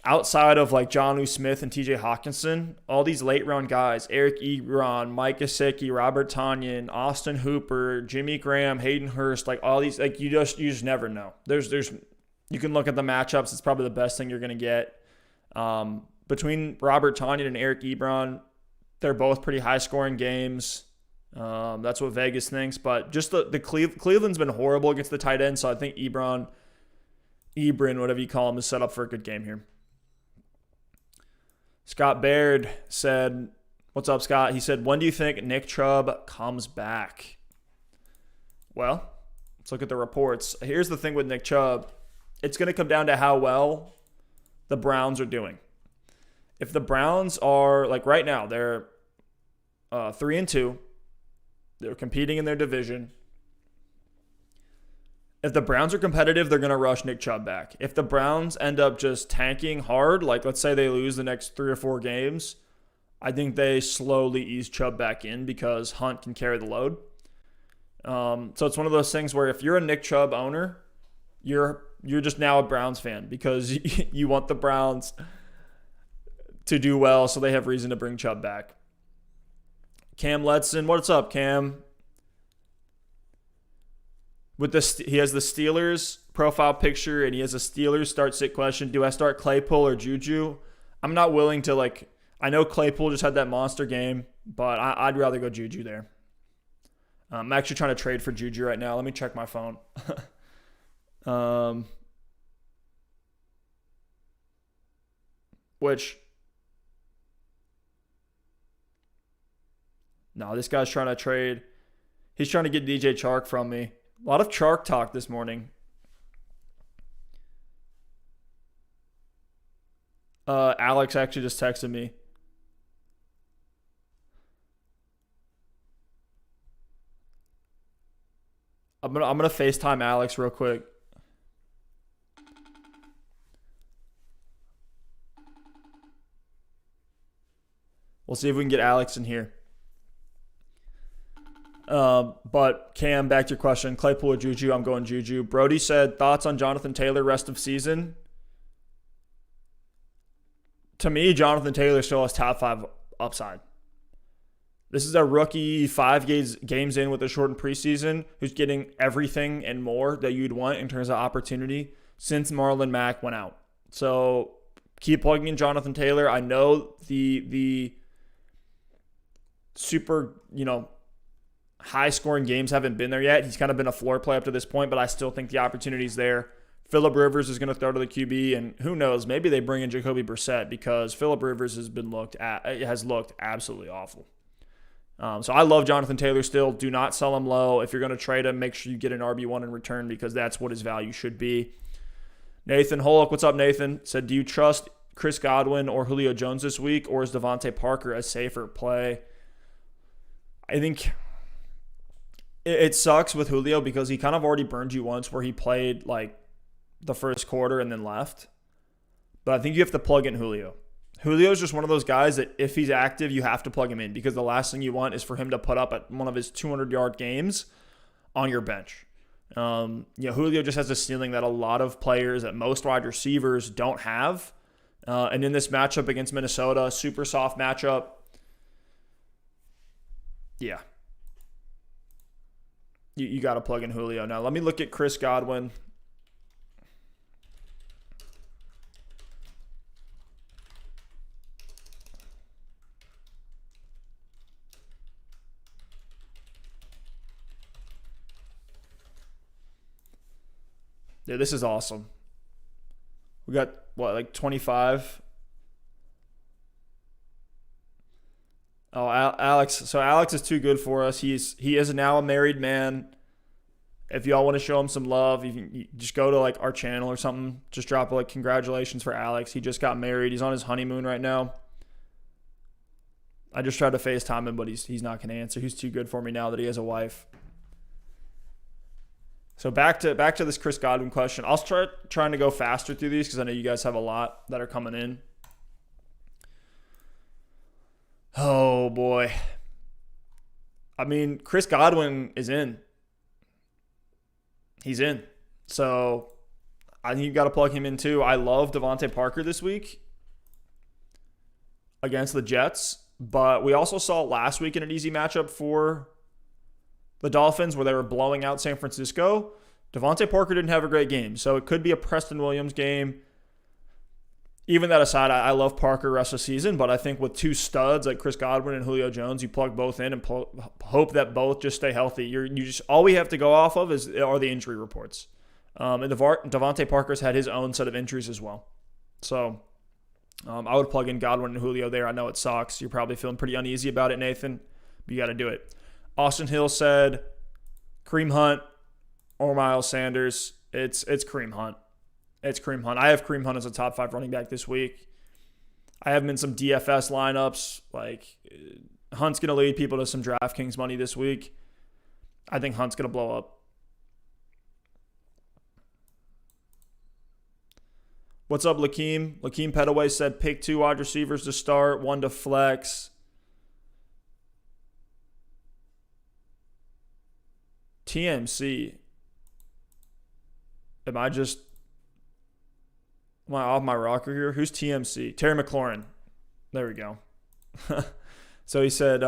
outside of like Jonnu Smith and TJ Hawkinson, all these late round guys, Eric Ebron, Mike Gesicki, Robert Tonyan, Austin Hooper, Jimmy Graham, Hayden Hurst, like all these, like you just never know. There's you can look at the matchups. It's probably the best thing you're going to get. Between Robert Tonyan and Eric Ebron, they're both pretty high-scoring games. That's what Vegas thinks. But just the Cleveland's been horrible against the tight end, so I think Ebron, whatever you call him, is set up for a good game here. Scott Baird said, what's up, Scott? He said, when do you think Nick Chubb comes back? Well, let's look at the reports. Here's the thing with Nick Chubb. It's going to come down to how well the Browns are doing. If the Browns are, like right now, they're 3-2. They're competing in their division. If the Browns are competitive, they're going to rush Nick Chubb back. If the Browns end up just tanking hard, like let's say they lose the next 3 or 4 games, I think they slowly ease Chubb back in because Hunt can carry the load. So it's one of those things where if you're a Nick Chubb owner, you're just now a Browns fan because you want the Browns to do well, so they have reason to bring Chubb back. Cam Letson, what's up, Cam? He has the Steelers profile picture, and he has a Steelers start-sit question. Do I start Claypool or Juju? I'm not willing to, I know Claypool just had that monster game, but I'd rather go Juju there. I'm actually trying to trade for Juju right now. Let me check my phone. No, this guy's trying to trade. He's trying to get DJ Chark from me. A lot of Chark talk this morning. Alex actually just texted me. I'm gonna FaceTime Alex real quick. We'll see if we can get Alex in here. But Cam, back to your question. Claypool or Juju? I'm going Juju. Brody said, thoughts on Jonathan Taylor rest of season? To me, Jonathan Taylor still has top 5 upside. This is a rookie 5 games in with a shortened preseason who's getting everything and more that you'd want in terms of opportunity since Marlon Mack went out. So keep plugging in Jonathan Taylor. I know the super, high-scoring games haven't been there yet. He's kind of been a floor play up to this point, but I still think the opportunity's there. Phillip Rivers is going to throw to the QB, and who knows, maybe they bring in Jacoby Brissett because Phillip Rivers has looked absolutely awful. So I love Jonathan Taylor still. Do not sell him low. If you're going to trade him, make sure you get an RB1 in return because that's what his value should be. Nathan Hollick, what's up, Nathan? Said, do you trust Chris Godwin or Julio Jones this week, or is Devonta Parker a safer play? I think it sucks with Julio because he kind of already burned you once where he played like the first quarter and then left. But I think you have to plug in Julio. Julio is just one of those guys that if he's active, you have to plug him in because the last thing you want is for him to put up at one of his 200-yard games on your bench. Julio just has a ceiling that a lot of players, that most wide receivers don't have. And in this matchup against Minnesota, super soft matchup. Yeah. You got to plug in Julio. Now, let me look at Chris Godwin. Yeah, this is awesome. We got, like 25? Oh, Alex. So Alex is too good for us. He is now a married man. If y'all want to show him some love, you just go to like our channel or something. Just drop like congratulations for Alex. He just got married. He's on his honeymoon right now. I just tried to FaceTime him, but he's not going to answer. He's too good for me now that he has a wife. So back to this Chris Godwin question. I'll start trying to go faster through these because I know you guys have a lot that are coming in. Oh, boy. I mean, Chris Godwin is in. He's in. So I think you've got to plug him in too. I love Devonta Parker this week against the Jets. But we also saw last week in an easy matchup for the Dolphins where they were blowing out San Francisco. Devonta Parker didn't have a great game. So it could be a Preston Williams game. Even that aside, I love Parker rest of the season, but I think with two studs like Chris Godwin and Julio Jones, you plug both in and hope that both just stay healthy. You just all we have to go off of are the injury reports. And Devonta Parker's had his own set of injuries as well. So I would plug in Godwin and Julio there. I know it sucks. You're probably feeling pretty uneasy about it, Nathan, but you got to do it. Austin Hill said Kareem Hunt or Miles Sanders. It's Kareem Hunt. It's Kareem Hunt. I have Kareem Hunt as a top 5 running back this week. I have him in some DFS lineups. Like, Hunt's going to lead people to some DraftKings money this week. I think Hunt's going to blow up. What's up, Lakeem? Lakeem Petaway said pick 2 wide receivers to start, 1 to flex. TMC. Am I off my rocker here? Who's TMC? Terry McLaurin. There we go. So he said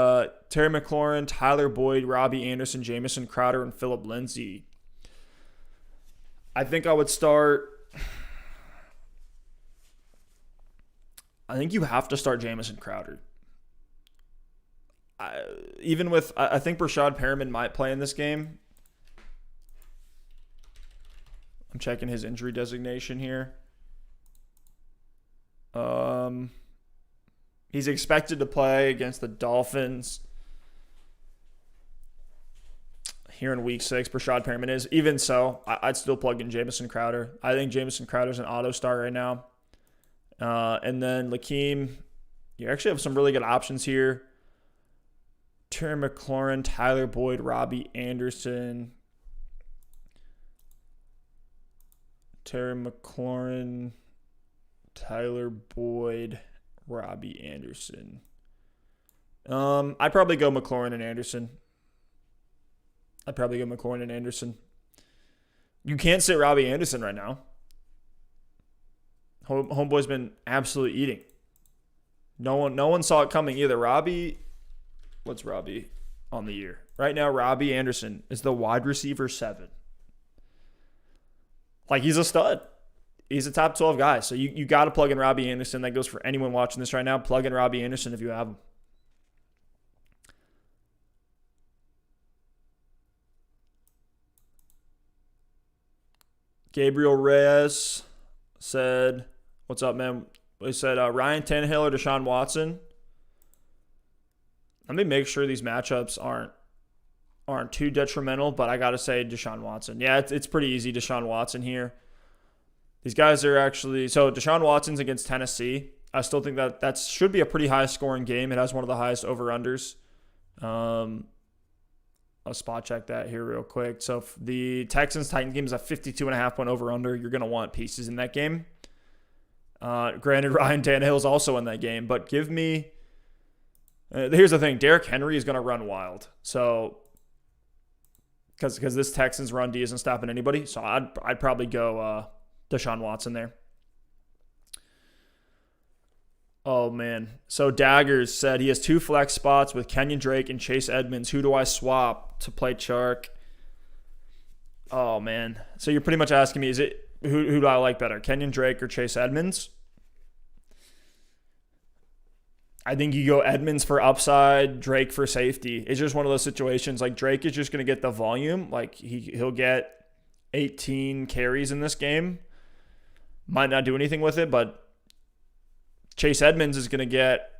Terry McLaurin, Tyler Boyd, Robbie Anderson, Jamison Crowder, and Phillip Lindsay. I think I would start. I think you have to start Jamison Crowder. I think Rashad Perriman might play in this game. I'm checking his injury designation here. He's expected to play against the Dolphins here in week 6. Rashad Perriman is. Even so, I'd still plug in Jamison Crowder. I think Jamison Crowder's an auto start right now. And then Lakeem, you actually have some really good options here. Terry McLaurin, Tyler Boyd, Robbie Anderson. Terry McLaurin, Tyler Boyd, Robbie Anderson. I'd probably go McLaurin and Anderson. You can't sit Robbie Anderson right now. Homeboy's been absolutely eating. No one saw it coming either. What's Robbie on the year? Right now, Robbie Anderson is the wide receiver 7. Like, he's a stud. He's a top 12 guy. So you got to plug in Robbie Anderson. That goes for anyone watching this right now. Plug in Robbie Anderson if you have him. Gabriel Reyes said, what's up, man? He said, Ryan Tannehill or Deshaun Watson. Let me make sure these matchups aren't too detrimental, but I got to say Deshaun Watson. Yeah, it's pretty easy, Deshaun Watson here. These guys are actually... So Deshaun Watson's against Tennessee. I still think that should be a pretty high-scoring game. It has one of the highest over-unders. I'll spot check that here real quick. So if the Texans-Titans game is a 52.5-point over-under, you're going to want pieces in that game. Granted, Ryan Tannehill is also in that game, but give me... here's the thing. Derrick Henry is going to run wild. So... Because this Texans run D isn't stopping anybody. So I'd probably go Deshaun Watson there. Oh, man. So Daggers said he has 2 flex spots with Kenyan Drake and Chase Edmonds. Who do I swap to play Chark? Oh, man. So you're pretty much asking me, is it who do I like better, Kenyan Drake or Chase Edmonds? I think you go Edmonds for upside, Drake for safety. It's just one of those situations. Like, Drake is just going to get the volume. Like, he'll get 18 carries in this game. Might not do anything with it, but Chase Edmonds is going to get,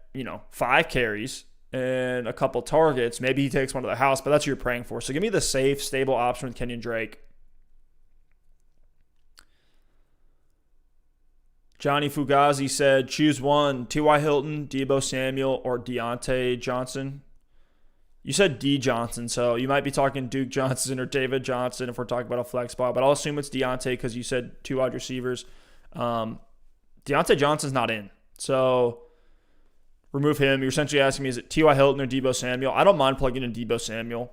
5 carries and a couple targets. Maybe he takes one to the house, but that's what you're praying for. So give me the safe, stable option with Kenyan Drake. Johnny Fugazi said, choose one, T.Y. Hilton, Debo Samuel, or Deontay Johnson. You said D. Johnson, so you might be talking Duke Johnson or David Johnson if we're talking about a flex spot, but I'll assume it's Deontay because you said 2 wide receivers. Deontay Johnson's not in, so remove him. You're essentially asking me, is it T.Y. Hilton or Debo Samuel? I don't mind plugging in Debo Samuel.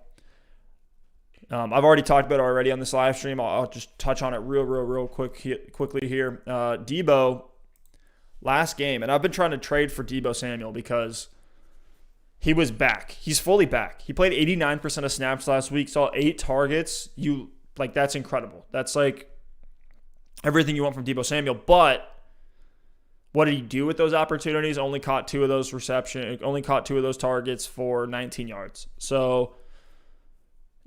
I've already talked about it already on this live stream. I'll just touch on it real quickly here. Debo, last game, and I've been trying to trade for Debo Samuel because he was back. He's fully back. He played 89% of snaps last week, saw 8 targets. That's incredible. That's like everything you want from Debo Samuel. But what did he do with those opportunities? Only caught 2 of those targets for 19 yards. So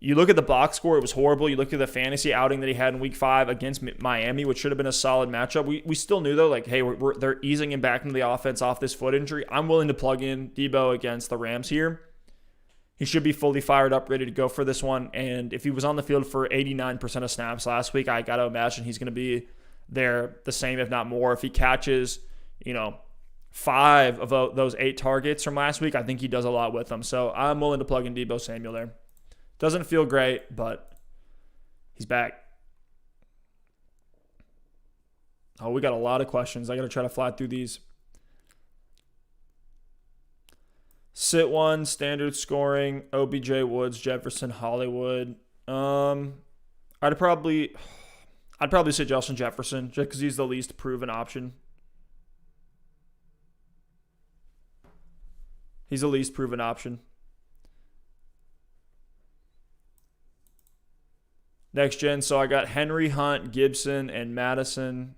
you look at the box score, it was horrible. You look at the fantasy outing that he had in week 5 against Miami, which should have been a solid matchup. We still knew, though, like, hey, they're easing him back into the offense off this foot injury. I'm willing to plug in Debo against the Rams here. He should be fully fired up, ready to go for this one. And if he was on the field for 89% of snaps last week, I got to imagine he's going to be there the same, if not more. If he catches, 5 of those 8 targets from last week, I think he does a lot with them. So I'm willing to plug in Debo Samuel there. Doesn't feel great, but he's back. Oh, we got a lot of questions. I got to try to fly through these. Sit one, standard scoring, OBJ, Woods, Jefferson, Hollywood. I'd probably say Justin Jefferson just because he's the least proven option. He's the least proven option. Next gen, so I got Henry, Hunt, Gibson, and Madison.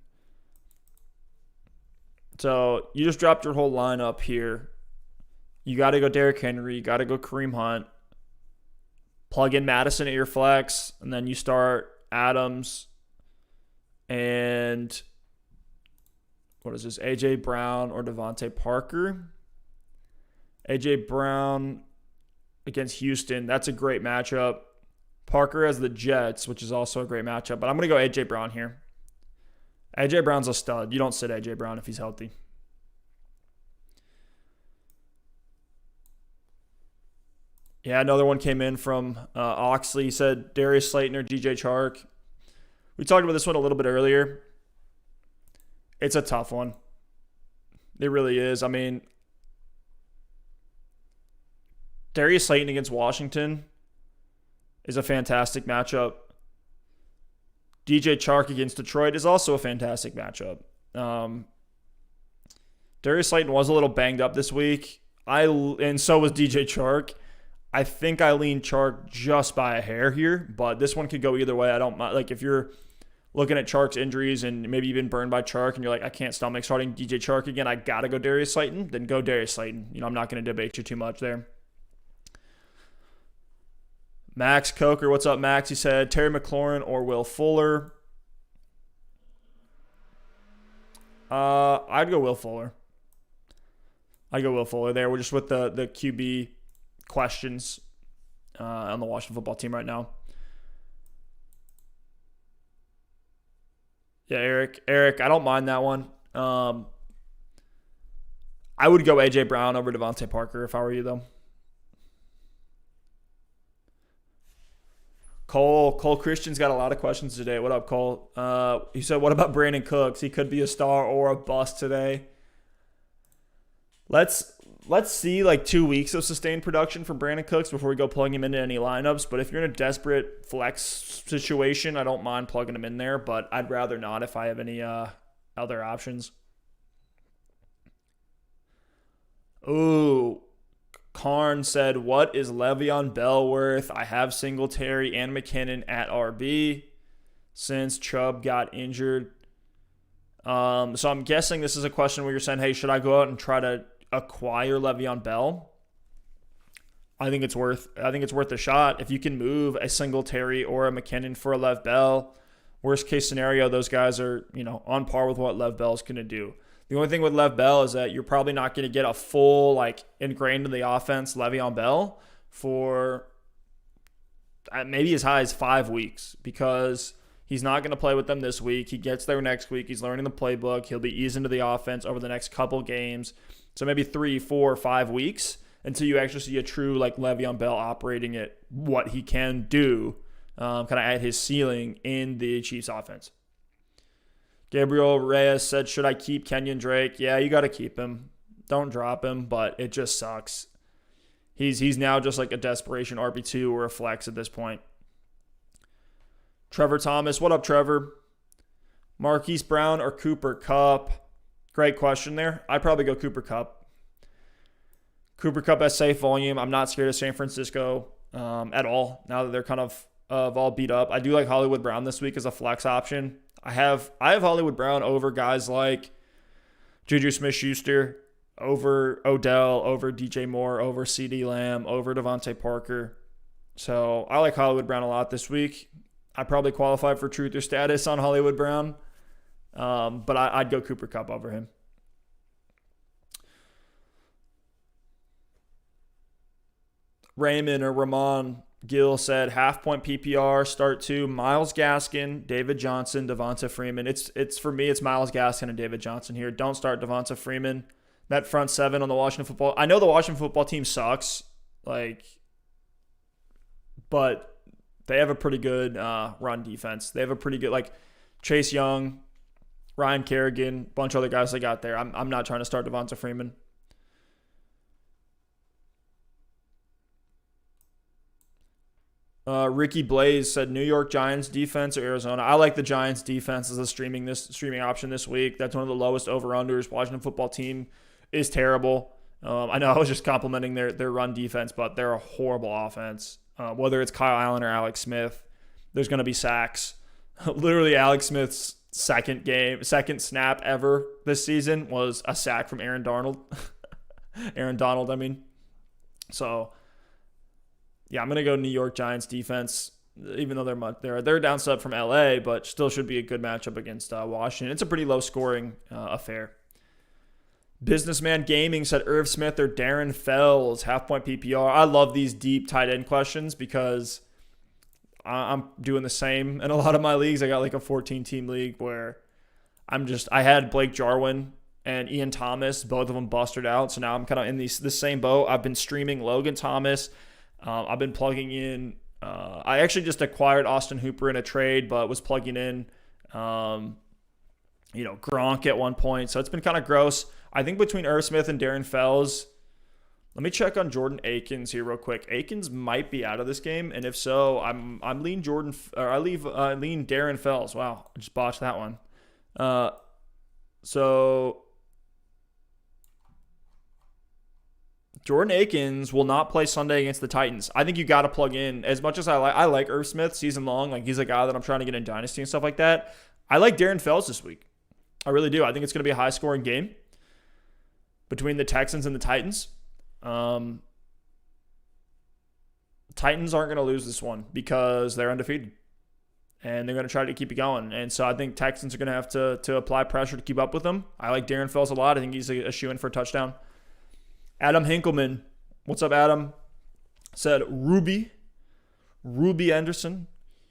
So you just dropped your whole lineup here. You got to go Derrick Henry. You got to go Kareem Hunt. Plug in Madison at your flex, and then you start Adams and what is this? A.J. Brown or Devonta Parker. A.J. Brown against Houston. That's a great matchup. Parker has the Jets, which is also a great matchup. But I'm going to go A.J. Brown here. A.J. Brown's a stud. You don't sit A.J. Brown if he's healthy. Yeah, another one came in from Oxley. He said Darius Slayton or DJ Chark. We talked about this one a little bit earlier. It's a tough one. It really is. I mean, Darius Slayton against Washington is a fantastic matchup. DJ Chark against Detroit is also a fantastic matchup. Darius Slayton was a little banged up this week. And so was DJ Chark. I think I lean Chark just by a hair here, but this one could go either way. I don't mind. Like, if you're looking at Chark's injuries and maybe you've been burned by Chark and you're like, I can't stomach starting DJ Chark again, I got to go Darius Slayton, then go Darius Slayton. I'm not going to debate you too much there. Max Coker, what's up, Max? He said Terry McLaurin or Will Fuller. I'd go Will Fuller. There. We're just with the QB questions on the Washington football team right now. Yeah, Eric, I don't mind that one. I would go A.J. Brown over Devontae Parker if I were you, though. Cole Christian's got a lot of questions today. What up, Cole? He said, what about Brandon Cooks? He could be a star or a bust today. Let's see like 2 weeks of sustained production from Brandon Cooks before we go plugging him into any lineups. But if you're in a desperate flex situation, I don't mind plugging him in there, but I'd rather not if I have any other options. Ooh, Karn said, what is Le'Veon Bell worth? I have Singletary and McKinnon at RB since Chubb got injured. So I'm guessing this is a question where you're saying, hey, should I go out and try to acquire Le'Veon Bell? I think it's worth a shot. If you can move a Singletary or a McKinnon for a Lev Bell, worst case scenario, those guys are, on par with what Lev Bell's going to do. The only thing with Lev Bell is that you're probably not going to get a full, ingrained in the offense Le'Veon Bell for maybe as high as 5 weeks, because he's not going to play with them this week. He gets there next week. He's learning the playbook. He'll be eased into the offense over the next couple games. So maybe 3, 4, 5 weeks until you actually see a true Le'Veon Bell operating at what he can do, kind of at his ceiling in the Chiefs offense. Gabriel Reyes said, should I keep Kenyan Drake? Yeah, you got to keep him. Don't drop him, but it just sucks. He's now just like a desperation RB2 or a flex at this point. Trevor Thomas, what up, Trevor? Marquise Brown or Cooper Kupp? Great question there. I'd probably go Cooper Kupp. Cooper Kupp has safe volume. I'm not scared of San Francisco at all now that they're kind of all beat up. I do like Hollywood Brown this week as a flex option. I have Hollywood Brown over guys like Juju Smith-Schuster, over Odell, over DJ Moore, over CeeDee Lamb, over Devontae Parker. So I like Hollywood Brown a lot this week. I probably qualify for truth or status on Hollywood Brown, but I'd go Cooper Kupp over him. Raymond or Ramon Gill said, half-point PPR, start 2, Myles Gaskin, David Johnson, Devonta Freeman. It's for me, it's Myles Gaskin and David Johnson here. Don't start Devonta Freeman. That front seven on the Washington football. I know the Washington football team sucks, but they have a pretty good run defense. They have a pretty good, Chase Young, Ryan Kerrigan, bunch of other guys they got there. I'm not trying to start Devonta Freeman. Ricky Blaze said New York Giants defense or Arizona. I like the Giants defense as a streaming option this week. That's one of the lowest over-unders. Washington football team is terrible. I know I was just complimenting their run defense, but they're a horrible offense. Whether it's Kyle Allen or Alex Smith, there's going to be sacks. Literally, Alex Smith's second snap ever this season was a sack from Aaron Donald. So, yeah, I'm going to go New York Giants defense, even though they're down sub from LA, but still should be a good matchup against Washington. It's a pretty low-scoring affair. Businessman Gaming said Irv Smith or Darren Fells, half-point PPR. I love these deep tight end questions because I'm doing the same in a lot of my leagues. I got a 14-team league where I had Blake Jarwin and Ian Thomas, both of them busted out. So now I'm kind of in the same boat. I've been streaming Logan Thomas. I've been plugging in. I actually just acquired Austin Hooper in a trade, but was plugging in, Gronk at one point. So it's been kind of gross. I think between Irv Smith and Darren Fells, let me check on Jordan Akins here real quick. Akins might be out of this game, and if so, I'm lean Darren Fells. Wow, I just botched that one. So Jordan Akins will not play Sunday against the Titans. I think you got to plug in. As much as I like Irv Smith season long, he's a guy that I'm trying to get in Dynasty and stuff like that. I like Darren Fells this week. I really do. I think it's going to be a high-scoring game between the Texans and the Titans. Titans aren't going to lose this one because they're undefeated. and they're going to try to keep it going. And so I think Texans are going to have to apply pressure to keep up with them. I like Darren Fells a lot. I think he's a shoe-in for a touchdown. Adam Hinkleman. What's up, Adam? Said Robbie Anderson,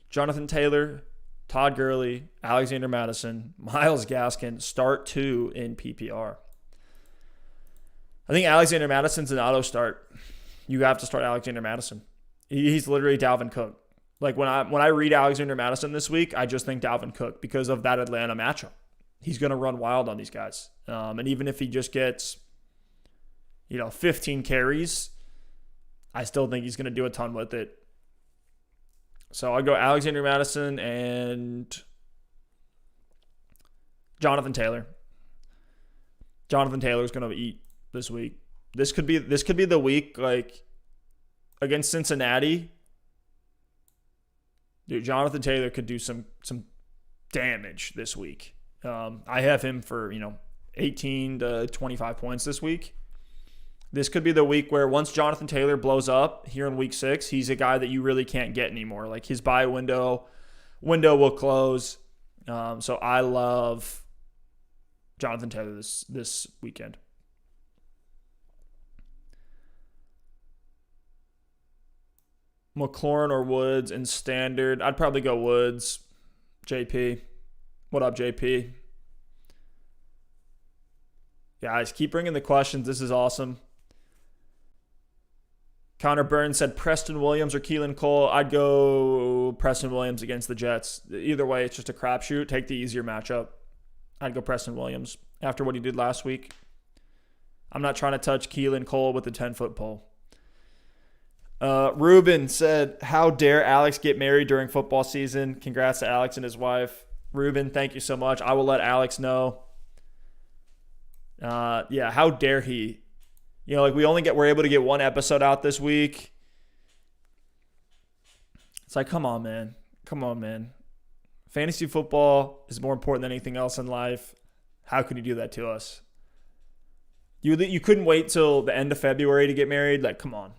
Jonathan Taylor, Todd Gurley, Alexander Madison, Myles Gaskin, start 2 in PPR. I think Alexander Madison's an auto start. You have to start Alexander Madison. He's literally Dalvin Cook. Like when I read Alexander Madison this week, I just think Dalvin Cook because of that Atlanta matchup. He's going to run wild on these guys. And even if he just gets, 15 carries, I still think he's going to do a ton with it. So I'll go Alexander Madison and Jonathan Taylor. Jonathan Taylor's going to eat this week. This could be the week like against Cincinnati. Dude, Jonathan Taylor could do some damage this week. I have him for 18 to 25 points this week. This could be the week where once Jonathan Taylor blows up here in week 6, he's a guy that you really can't get anymore. Like his buy window will close. So I love Jonathan Taylor this weekend. Mclaurin or Woods in standard. I'd probably go Woods. JP. What up, JP? Guys, keep bringing the questions. This is awesome. Connor Burns said Preston Williams or Keelan Cole. I'd go Preston Williams against the Jets. Either way, it's just a crapshoot. Take the easier matchup. I'd go Preston Williams after what he did last week. I'm not trying to touch Keelan Cole with a 10-foot pole. Ruben said, how dare Alex get married during football season? Congrats to Alex and his wife. Ruben, thank you so much. I will let Alex know. How dare he? We're able to get one episode out this week. It's like, come on, man. Fantasy football is more important than anything else in life. How can you do that to us? You couldn't wait till the end of February to get married? Like, come on.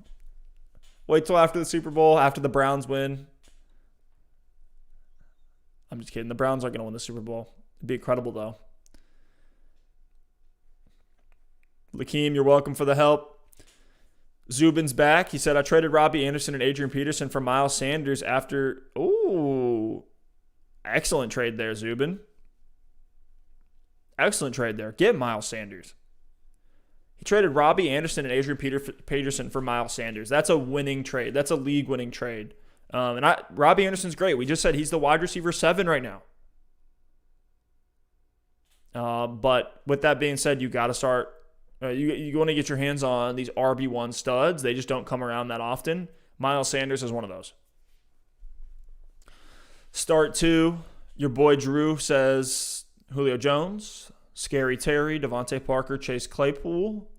Wait till after the Super Bowl, after the Browns win. I'm just kidding. The Browns aren't going to win the Super Bowl. It'd be incredible, though. Lakeem, you're welcome for the help. Zubin's back. He said, I traded Robbie Anderson and Adrian Peterson for Miles Sanders after... Ooh. Excellent trade there, Zubin. Excellent trade there. Get Miles Sanders. He traded Robbie Anderson and Adrian Peterson for Miles Sanders. That's a winning trade. That's a league-winning trade. Robbie Anderson's great. We just said he's the wide receiver 7 right now. But with that being said, you got to start... You want to get your hands on these RB1 studs. They just don't come around that often. Miles Sanders is one of those. Start 2. Your boy Drew says Julio Jones, Scary Terry, Devonta Parker, Chase Claypool.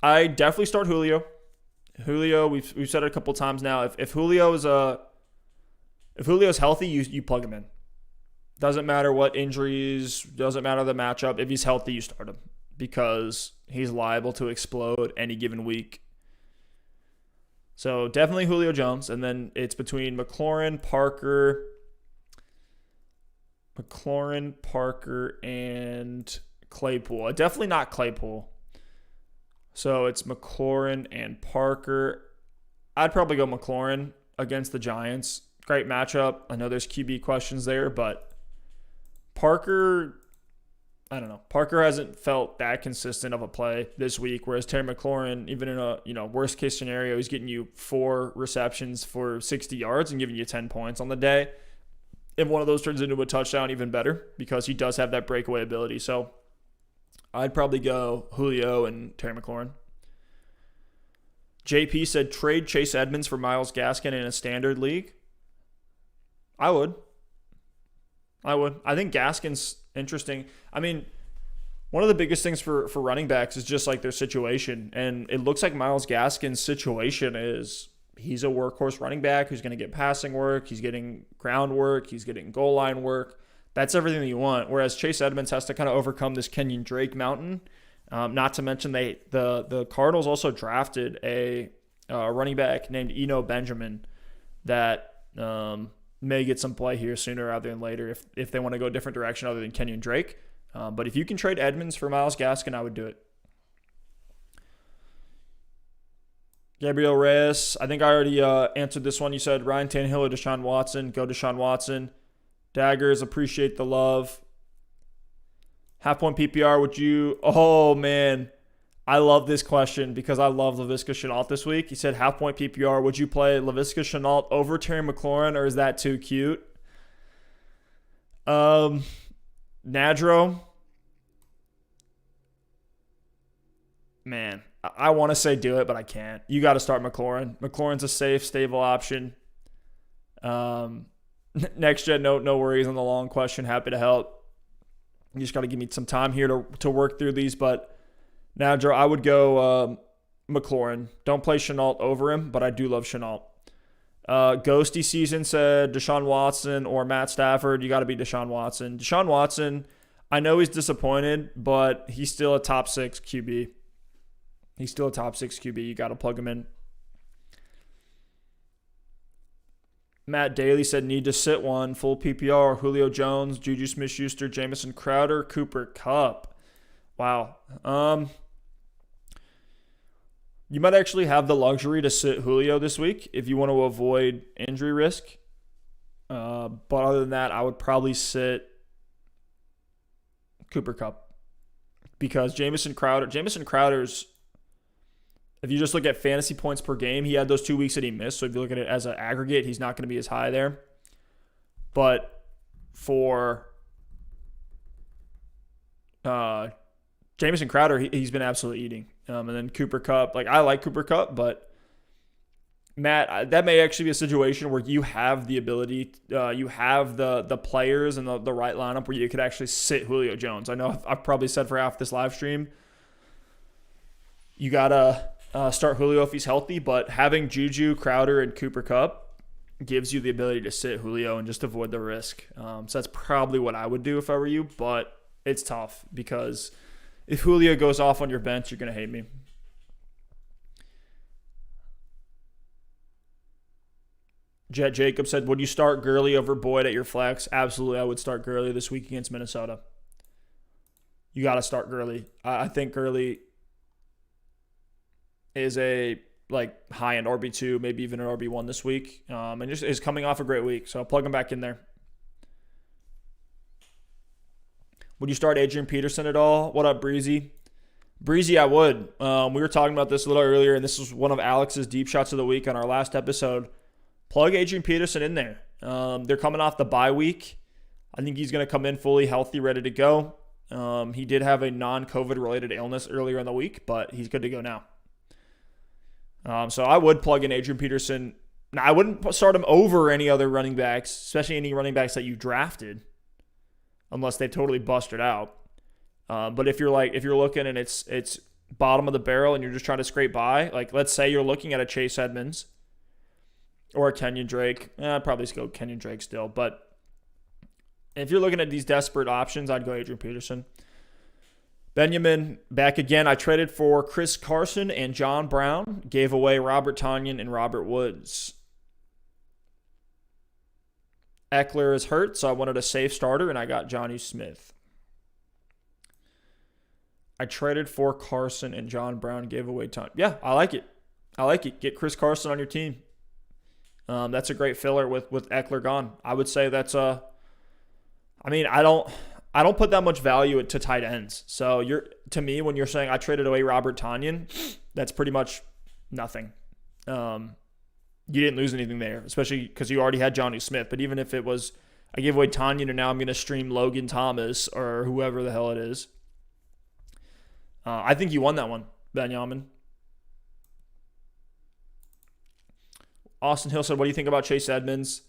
I definitely start Julio. We've said it a couple times now. If Julio's healthy, you plug him in. Doesn't matter what injuries, doesn't matter the matchup. If he's healthy, you start him because he's liable to explode any given week. So definitely Julio Jones. And then it's between Mclaurin, Parker, and Claypool. Definitely not Claypool. So it's Mclaurin and Parker. I'd probably go Mclaurin against the Giants. Great matchup. I know there's QB questions there, but Parker, I don't know. Parker hasn't felt that consistent of a play this week, whereas Terry McLaurin, even in a worst case scenario, he's getting you 4 receptions for 60 yards and giving you 10 points on the day. If one of those turns into a touchdown, even better, because he does have that breakaway ability. So I'd probably go Julio and Terry McLaurin. JP said trade Chase Edmonds for Myles Gaskin in a standard league. I would. I think Gaskin's interesting. I mean, one of the biggest things for running backs is just like their situation. And it looks like Myles Gaskin's situation is he's a workhorse running back who's going to get passing work. He's getting ground work. He's getting goal line work. That's everything that you want. Whereas Chase Edmonds has to kind of overcome this Kenyan Drake mountain. Not to mention the Cardinals also drafted a running back named Eno Benjamin that May get some play here sooner rather than later if they want to go a different direction other than Kenyan Drake. But if you can trade Edmonds for Myles Gaskin, I would do it. Gabriel Reyes, I think I already answered this one. You said Ryan Tannehill or Deshaun Watson. Go Deshaun Watson. Daggers, appreciate the love. Half-point PPR, would you? Oh, man. I love this question because I love Laviska Shenault this week. He said half-point PPR, would you play Laviska Shenault over Terry McLaurin, or is that too cute? Nadro. Man, I want to say do it, but I can't. You got to start McLaurin. McLaurin's a safe, stable option. Next gen, no worries on the long question. Happy to help. You just got to give me some time here to work through these. But Nadro, I would go McLaurin. Don't play Shenault over him, but I do love Shenault. Ghosty Season said Deshaun Watson or Matt Stafford. You got to be Deshaun Watson. Deshaun Watson, I know he's disappointed, but he's still a top 6 QB. He's still a top 6 QB. You got to plug him in. Matt Daly said need to sit one. Full PPR. Julio Jones, Juju Smith-Schuster, Jamison Crowder, Cooper Kupp. Wow. You might actually have the luxury to sit Julio this week if you want to avoid injury risk. But other than that, I would probably sit Cooper Kupp. Because Jamison Crowder's, if you just look at fantasy points per game, he had those 2 weeks that he missed. So if you look at it as an aggregate, he's not going to be as high there. But for Jamison Crowder, he's been absolutely eating. And then Cooper Kupp, I like Cooper Kupp, but Matt, that may actually be a situation where you have the ability, you have the players and the right lineup where you could actually sit Julio Jones. I know I've probably said for half this live stream, you got to start Julio if he's healthy, but having Juju, Crowder, and Cooper Kupp gives you the ability to sit Julio and just avoid the risk. So that's probably what I would do if I were you, but it's tough because if Julio goes off on your bench, you're going to hate me. Jet Jacob said, would you start Gurley over Boyd at your flex? Absolutely, I would start Gurley this week against Minnesota. You got to start Gurley. I think Gurley is a high-end RB2, maybe even an RB1 this week, and just is coming off a great week. So plug him back in there. Would you start Adrian Peterson at all? What up, Breezy? Breezy, I would. We were talking about this a little earlier, and this was one of Alex's deep shots of the week on our last episode. Plug Adrian Peterson in there. They're coming off the bye week. I think he's going to come in fully healthy, ready to go. He did have a non-COVID related illness earlier in the week, but he's good to go now. So I would plug in Adrian Peterson. Now, I wouldn't start him over any other running backs, especially any running backs that you drafted, unless they've totally busted out. But if you're looking and it's bottom of the barrel and you're just trying to scrape by, let's say you're looking at a Chase Edmonds or a Kenyan Drake. I'd probably just go Kenyan Drake still. But if you're looking at these desperate options, I'd go Adrian Peterson. Benjamin, back again. I traded for Chris Carson and John Brown. Gave away Robert Tonyan and Robert Woods. Eckler is hurt, so I wanted a safe starter, and I got Jonnu Smith. I traded for Carson and John Brown. Gave away Tonyan. Yeah, I like it. Get Chris Carson on your team. That's a great filler with Eckler gone. I would say that's a... I don't put that much value to tight ends. So to me, when you're saying I traded away Robert Tonyan, that's pretty much nothing. You didn't lose anything there, especially because you already had Jonnu Smith. But even if it was I gave away Tanyan and now I'm going to stream Logan Thomas or whoever the hell it is, I think you won that one, Benjamin. Austin Hill said, what do you think about Chase Edmonds?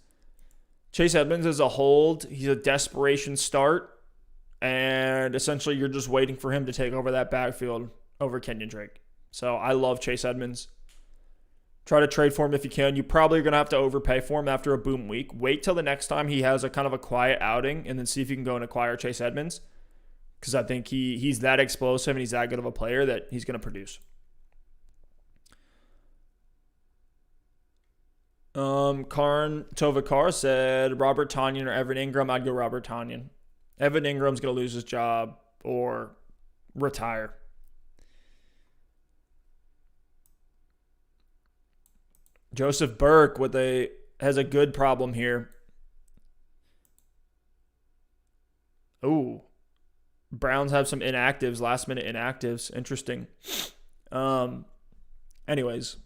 Chase Edmonds is a hold. He's a desperation start. And essentially, you're just waiting for him to take over that backfield over Kenyan Drake. So I love Chase Edmonds. Try to trade for him if you can. You probably are going to have to overpay for him after a boom week. Wait till the next time he has a kind of a quiet outing and then see if you can go and acquire Chase Edmonds. Because I think he's that explosive and he's that good of a player that he's going to produce. Karn Tovacar said Robert Tonyan or Evan Ingram. I'd go Robert Tonyan. Evan Ingram's going to lose his job or retire. Joseph Burke has a good problem here. Ooh. Browns have some inactives, last minute inactives. Interesting. Anyways.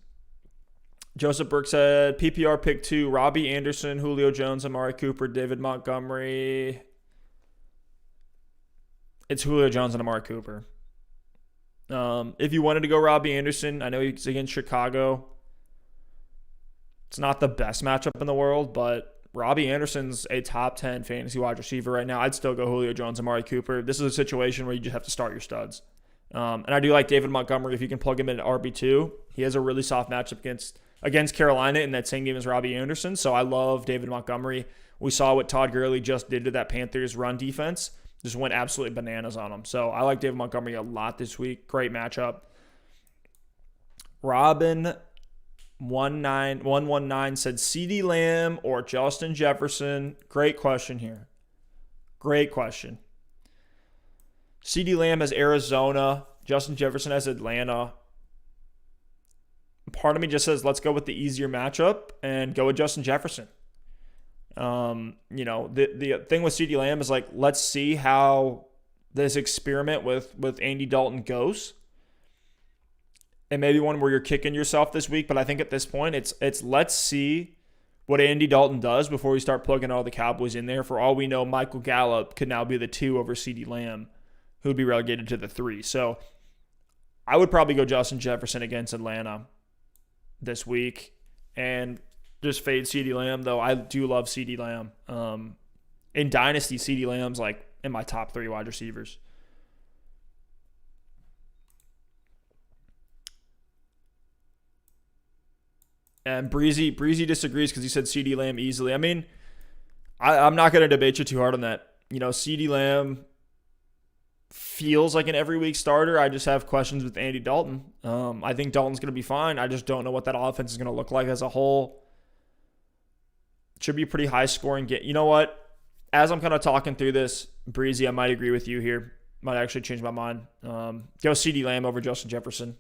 Joseph Burke said PPR pick 2, Robbie Anderson, Julio Jones, Amari Cooper, David Montgomery. It's Julio Jones and Amari Cooper. If you wanted to go Robbie Anderson, I know he's against Chicago. It's not the best matchup in the world, but Robbie Anderson's a top 10 fantasy wide receiver right now. I'd still go Julio Jones and Amari Cooper. This is a situation where you just have to start your studs. And I do like David Montgomery if you can plug him in at RB2. He has a really soft matchup against Carolina in that same game as Robbie Anderson. So I love David Montgomery. We saw what Todd Gurley just did to that Panthers run defense. Just went absolutely bananas on him. So I like David Montgomery a lot this week. Great matchup. Robin 119 said CeeDee Lamb or Justin Jefferson. Great question here. Great question. CeeDee Lamb has Arizona. Justin Jefferson has Atlanta. Part of me just says, let's go with the easier matchup and go with Justin Jefferson. The thing with CeeDee Lamb is like, let's see how this experiment with Andy Dalton goes. And maybe one where you're kicking yourself this week. But I think at this point, it's let's see what Andy Dalton does before we start plugging all the Cowboys in there. For all we know, Michael Gallup could now be the 2 over CeeDee Lamb, who would be relegated to the 3. So I would probably go Justin Jefferson against Atlanta this week and just fade CeeDee Lamb, though I do love CeeDee Lamb. In Dynasty, CeeDee Lamb's like in my top 3 wide receivers. And Breezy disagrees because he said CeeDee Lamb easily. I mean, I'm not going to debate you too hard on that. CeeDee Lamb feels like an every week starter. I just have questions with Andy Dalton. I think Dalton's going to be fine. I just don't know what that offense is going to look like as a whole. It should be a pretty high scoring game. You know what? As I'm kind of talking through this, Breezy, I might agree with you here. Might actually change my mind. Go CeeDee Lamb over Justin Jefferson.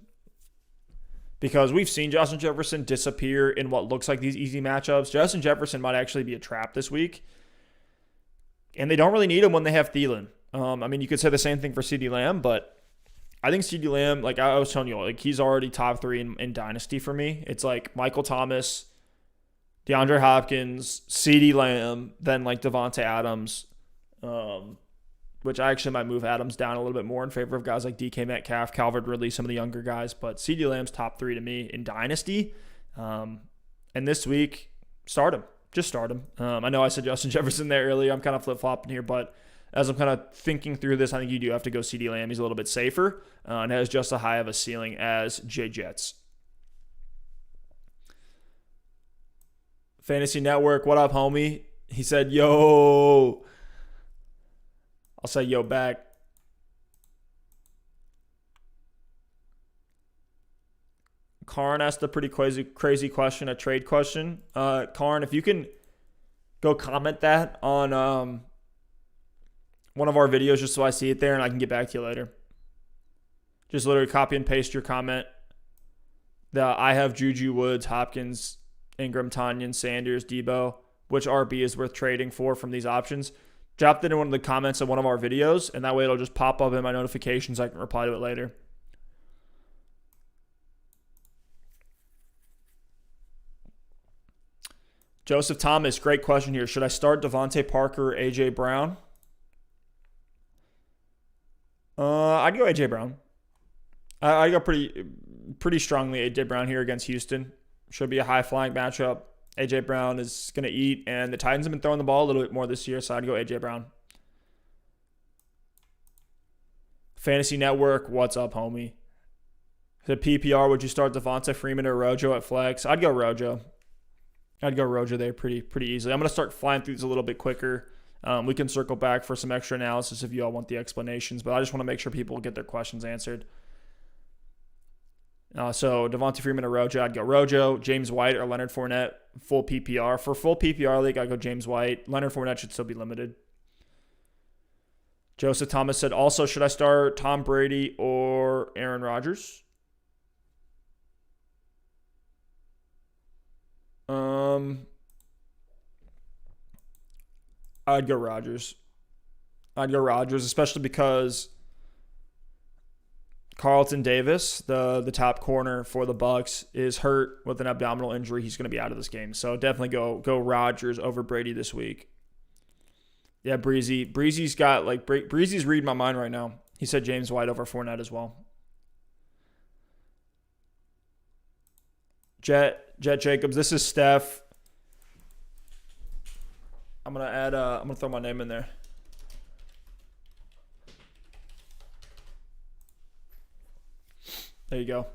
Because we've seen Justin Jefferson disappear in what looks like these easy matchups. Justin Jefferson might actually be a trap this week. And they don't really need him when they have Thielen. You could say the same thing for CeeDee Lamb, but I think CeeDee Lamb, like I was telling you, like he's already top 3 in Dynasty for me. It's like Michael Thomas, DeAndre Hopkins, CeeDee Lamb, then like Devonta Adams, which I actually might move Adams down a little bit more in favor of guys like DK Metcalf, Calvin Ridley, some of the younger guys. But CeeDee Lamb's top 3 to me in Dynasty. And this week, start him. Just start him. I know I said Justin Jefferson there earlier. I'm kind of flip-flopping here, but as I'm kind of thinking through this, I think you do have to go CeeDee Lamb. He's a little bit safer and has just as high of a ceiling as Jay Jets. Fantasy Network, what up, homie? He said, yo. I'll say yo back. Karn asked a pretty crazy question, a trade question. Karn, if you can go comment that on one of our videos just so I see it there and I can get back to you later. Just literally copy and paste your comment. I have Juju, Woods, Hopkins, Ingram, Tonyan, Sanders, Debo. Which RB is worth trading for from these options? Drop it in one of the comments of one of our videos, and that way it'll just pop up in my notifications. I can reply to it later. Joseph Thomas, great question here. Should I start Devontae Parker or A.J. Brown? I'd go A.J. Brown. I go pretty strongly A.J. Brown here against Houston. Should be a high-flying matchup. A.J. Brown is going to eat, and the Titans have been throwing the ball a little bit more this year, so I'd go A.J. Brown. Fantasy Network, what's up, homie? The PPR, would you start Devonta Freeman or Rojo at flex? I'd go Rojo. I'd go Rojo there pretty easily. I'm going to start flying through these a little bit quicker. We can circle back for some extra analysis if you all want the explanations, but I just want to make sure people get their questions answered. So Devonta Freeman or Rojo, I'd go Rojo. James White or Leonard Fournette, full PPR. For full PPR league, I'd go James White. Leonard Fournette should still be limited. Joseph Thomas said, also, should I start Tom Brady or Aaron Rodgers? I'd go Rodgers. Especially because Carlton Davis, the top corner for the Bucs, is hurt with an abdominal injury. He's going to be out of this game. So definitely go Rodgers over Brady this week. Yeah, Breezy's got, like, Breezy's reading my mind right now. He said James White over Fournette as well. Jet Jacobs, this is Stef. I'm gonna throw my name in there. There you go.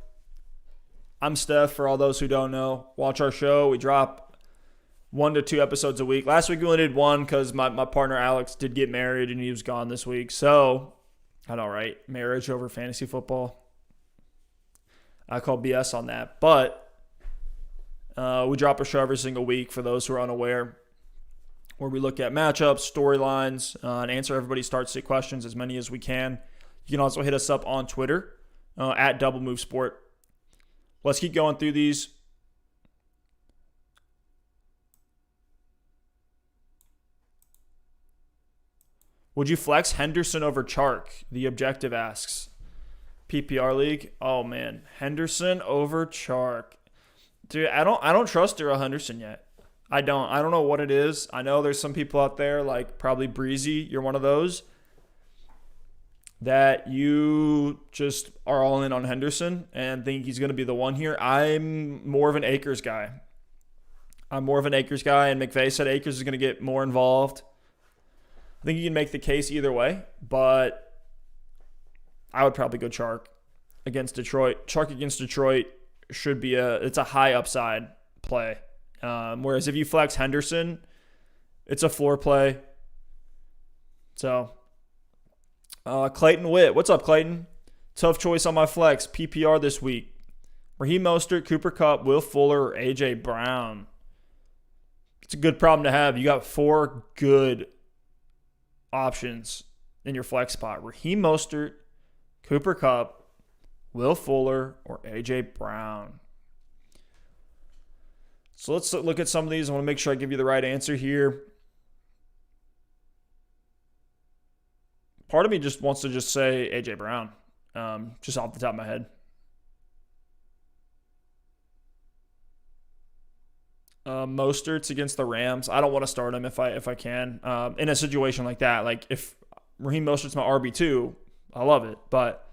I'm Stef, for all those who don't know. Watch our show. We drop 1 to 2 episodes a week. Last week we only did 1 because my partner Alex did get married and he was gone this week. So, I know, right? Marriage over fantasy football. I call BS on that. But we drop a show every single week for those who are unaware, where we look at matchups, storylines, and answer everybody's start-sit questions, as many as we can. You can also hit us up on Twitter at Double Move Sport. Let's keep going through these. Would you flex Henderson over Chark? The Objective asks. PPR league. Oh man, Henderson over Chark. Dude, I don't trust Darrell Henderson yet. I don't know what it is. I know there's some people out there, like probably Breezy, you're one of those, that you just are all in on Henderson and think he's going to be the one here. I'm more of an Akers guy. And McVay said Akers is going to get more involved. I think you can make the case either way, but I would probably go Chark against Detroit. Chark against Detroit should be it's a high upside play. Whereas if you flex Henderson, it's a floor play. So, Clayton Witt. What's up, Clayton? Tough choice on my flex. PPR this week. Raheem Mostert, Cooper Kupp, Will Fuller, or A.J. Brown. It's a good problem to have. You got 4 good options in your flex spot. Raheem Mostert, Cooper Kupp, Will Fuller, or A.J. Brown. So let's look at some of these. I want to make sure I give you the right answer here. Part of me just wants to just say A.J. Brown, just off the top of my head. Mostert's against the Rams. I don't want to start him if I can. In a situation like that, like if Raheem Mostert's my RB2, I love it. But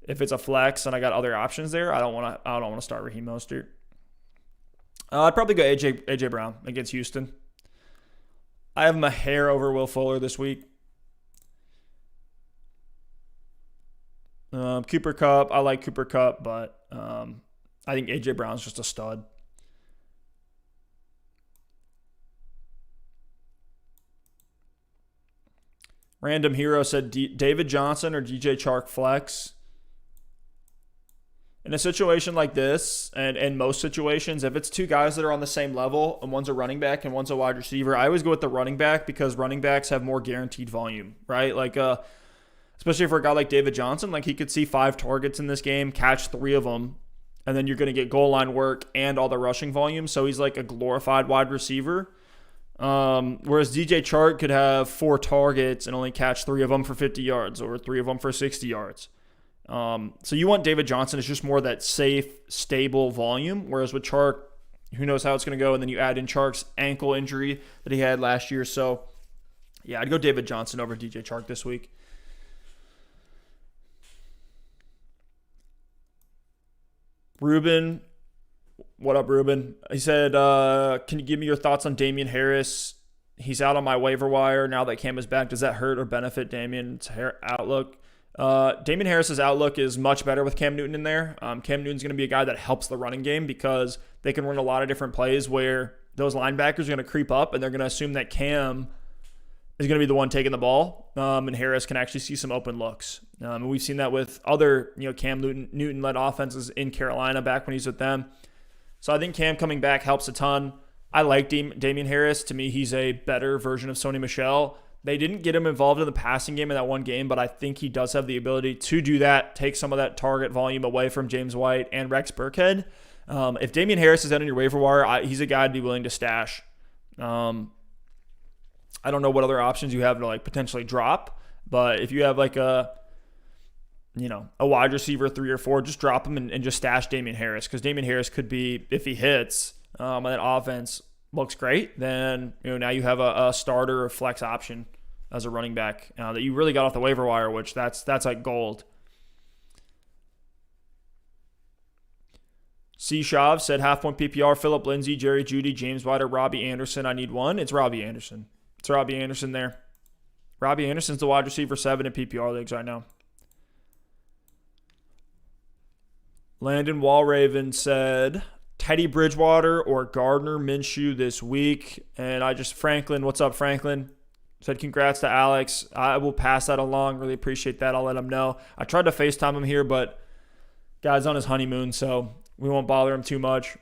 if it's a flex and I got other options there, I don't want to start Raheem Mostert. I'd probably go AJ Brown against Houston. I have him a hair over Will Fuller this week. Cooper Kupp, I like Cooper Kupp, but I think AJ Brown's just a stud. Random Hero said David Johnson or DJ Chark flex. In a situation like this, and in most situations, if it's 2 guys that are on the same level and one's a running back and one's a wide receiver, I always go with the running back because running backs have more guaranteed volume, right? Like, especially for a guy like David Johnson, like he could see 5 targets in this game, catch 3 of them, and then you're going to get goal line work and all the rushing volume. So he's like a glorified wide receiver. Whereas DJ Chark could have 4 targets and only catch 3 of them for 50 yards or 3 of them for 60 yards. So you want David Johnson. It's just more that safe, stable volume. Whereas with Chark, who knows how it's going to go. And then you add in Chark's ankle injury that he had last year. So, yeah, I'd go David Johnson over DJ Chark this week. Ruben, what up, Ruben? He said, can you give me your thoughts on Damien Harris? He's out on my waiver wire now that Cam is back. Does that hurt or benefit Damien's outlook? Damien Harris's outlook is much better with Cam Newton in there. Cam Newton's going to be a guy that helps the running game because they can run a lot of different plays where those linebackers are going to creep up and they're going to assume that Cam is going to be the one taking the ball, and Harris can actually see some open looks. And we've seen that with other, Cam Newton-led offenses in Carolina back when he's with them. So I think Cam coming back helps a ton. I like Damian Harris. To me, he's a better version of Sony Michel. They didn't get him involved in the passing game in that one game, but I think he does have the ability to do that, take some of that target volume away from James White and Rex Burkhead. If Damian Harris is out on your waiver wire, he's a guy I'd be willing to stash. I don't know what other options you have to potentially drop, but if you have a wide receiver 3 or 4, just drop him and just stash Damian Harris, because Damian Harris could be, if he hits, and that offense looks great, then now you have a starter or flex option as a running back that you really got off the waiver wire, which that's like gold. C. Shav said half-point PPR, Phillip Lindsay, Jerry Jeudy, James White, or Robbie Anderson. I need one. It's Robbie Anderson. It's Robbie Anderson there. Robbie Anderson's the wide receiver 7 in PPR leagues right now. Landon Walraven said Teddy Bridgewater or Gardner Minshew this week. And Franklin, what's up, Franklin? Said congrats to Alex. I will pass that along. Really appreciate that. I'll let him know. I tried to FaceTime him here, but guy's on his honeymoon, so we won't bother him too much.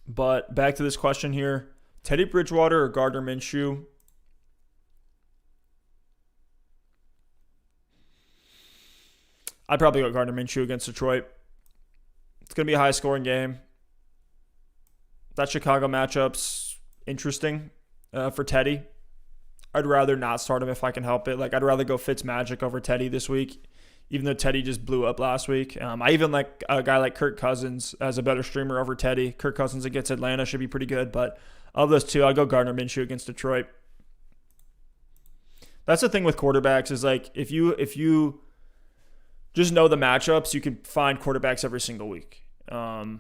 But back to this question here. Teddy Bridgewater or Gardner Minshew? I'd probably go Gardner Minshew against Detroit. It's going to be a high-scoring game. That Chicago matchup's interesting for Teddy. I'd rather not start him if I can help it. I'd rather go Fitzmagic over Teddy this week, even though Teddy just blew up last week. I even like a guy like Kirk Cousins as a better streamer over Teddy. Kirk Cousins against Atlanta should be pretty good, but of those two, I'd go Gardner Minshew against Detroit. That's the thing with quarterbacks is if you just know the matchups, you can find quarterbacks every single week. So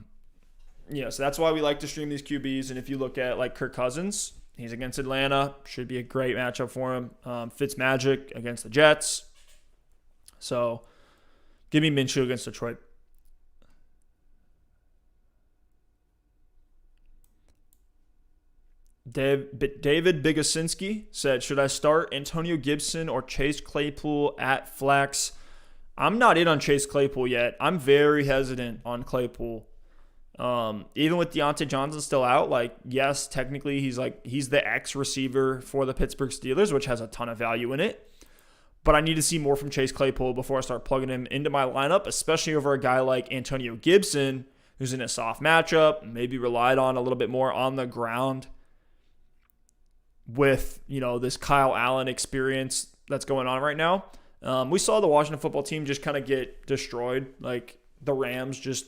that's why we like to stream these QBs. And if you look at Kirk Cousins, he's against Atlanta, should be a great matchup for him. Fitzmagic against the Jets. So give me Minshew against Detroit. David Bigosinski said, should I start Antonio Gibson or Chase Claypool at flex? I'm not in on Chase Claypool yet. I'm very hesitant on Claypool. Even with Deontay Johnson still out, yes, technically he's the X receiver for the Pittsburgh Steelers, which has a ton of value in it. But I need to see more from Chase Claypool before I start plugging him into my lineup, especially over a guy like Antonio Gibson, who's in a soft matchup, maybe relied on a little bit more on the ground with, this Kyle Allen experience that's going on right now. We saw the Washington football team just kind of get destroyed. The Rams just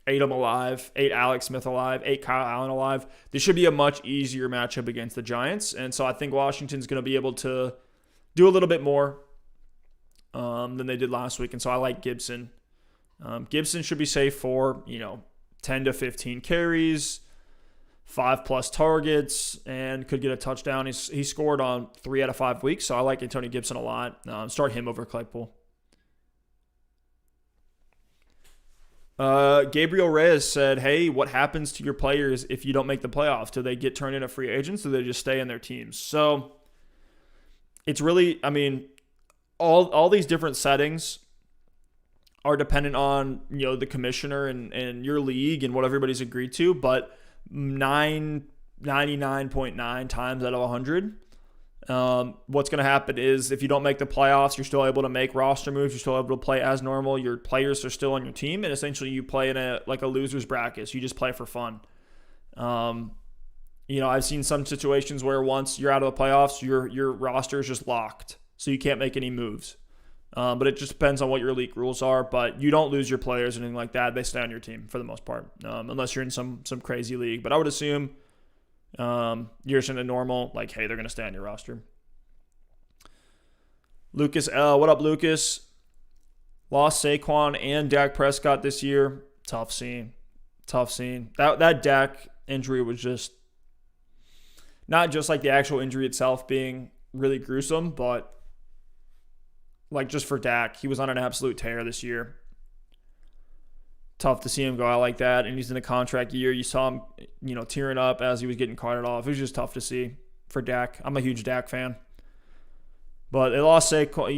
ate them alive, ate Alex Smith alive, ate Kyle Allen alive. This should be a much easier matchup against the Giants. And so I think Washington's going to be able to do a little bit more than they did last week. And so I like Gibson. Gibson should be safe for, 10 to 15 carries, 5+ targets, and could get a touchdown. He scored on 3 out of 5 weeks, so I like Antonio Gibson a lot. Start him over Claypool. Gabriel Reyes said, hey, what happens to your players if you don't make the playoffs? Do they get turned into free agents, or do they just stay in their teams? So it's really, all these different settings are dependent on, the commissioner and your league and what everybody's agreed to, but 99.9 times out of 100, what's going to happen is if you don't make the playoffs, you're still able to make roster moves. You're still able to play as normal. Your players are still on your team, and essentially you play in a loser's bracket. So you just play for fun. I've seen some situations where once you're out of the playoffs, your roster is just locked, so you can't make any moves. But it just depends on what your league rules are. But you don't lose your players or anything like that. They stay on your team for the most part, unless you're in some crazy league. But I would assume you're just in a normal, hey, they're going to stay on your roster. Lucas L. What up, Lucas? Lost Saquon and Dak Prescott this year. Tough scene. That Dak injury was just not just the actual injury itself being really gruesome, but just for Dak, he was on an absolute tear this year. Tough to see him go out like that, and he's in a contract year. You saw him, tearing up as he was getting carted off. It was just tough to see for Dak. I'm a huge Dak fan. But they lost Saquon,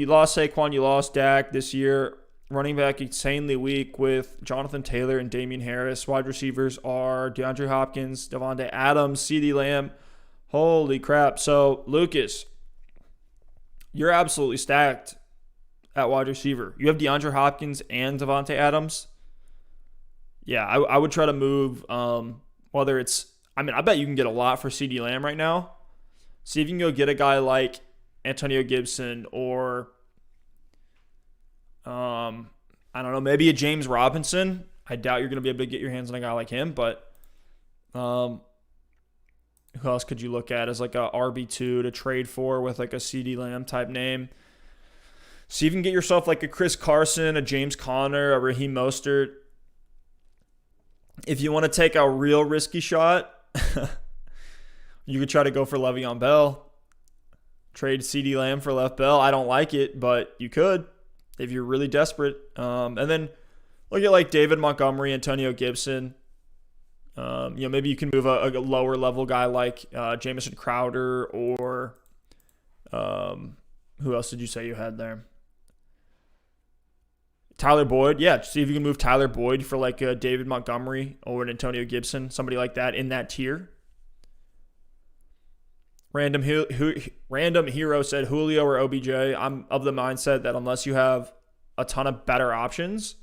you lost Dak this year. Running back insanely weak with Jonathan Taylor and Damien Harris. Wide receivers are DeAndre Hopkins, Devonta Adams, CeeDee Lamb. Holy crap. So, Lucas, you're absolutely stacked at wide receiver. You have DeAndre Hopkins and Devonta Adams. Yeah, I would try to move, whether it's, I bet you can get a lot for CeeDee Lamb right now. See if you can go get a guy like Antonio Gibson or, I don't know, maybe a James Robinson. I doubt you're going to be able to get your hands on a guy like him, but who else could you look at as like a RB2 to trade for with like a CeeDee Lamb type name? See if you can get yourself like a Chris Carson, a James Conner, a Raheem Mostert. If you want to take a real risky shot, you could try to go for Le'Veon Bell. Trade CeeDee Lamb for Lev Bell. I don't like it, but you could if you're really desperate. And then look at like David Montgomery, Antonio Gibson. Maybe you can move a lower level guy like Jamison Crowder or who else did you say you had there? Tyler Boyd. Yeah, see if you can move Tyler Boyd for like a David Montgomery or an Antonio Gibson, somebody like that in that tier. Random Hero said Julio or OBJ. I'm of the mindset that unless you have a ton of better options,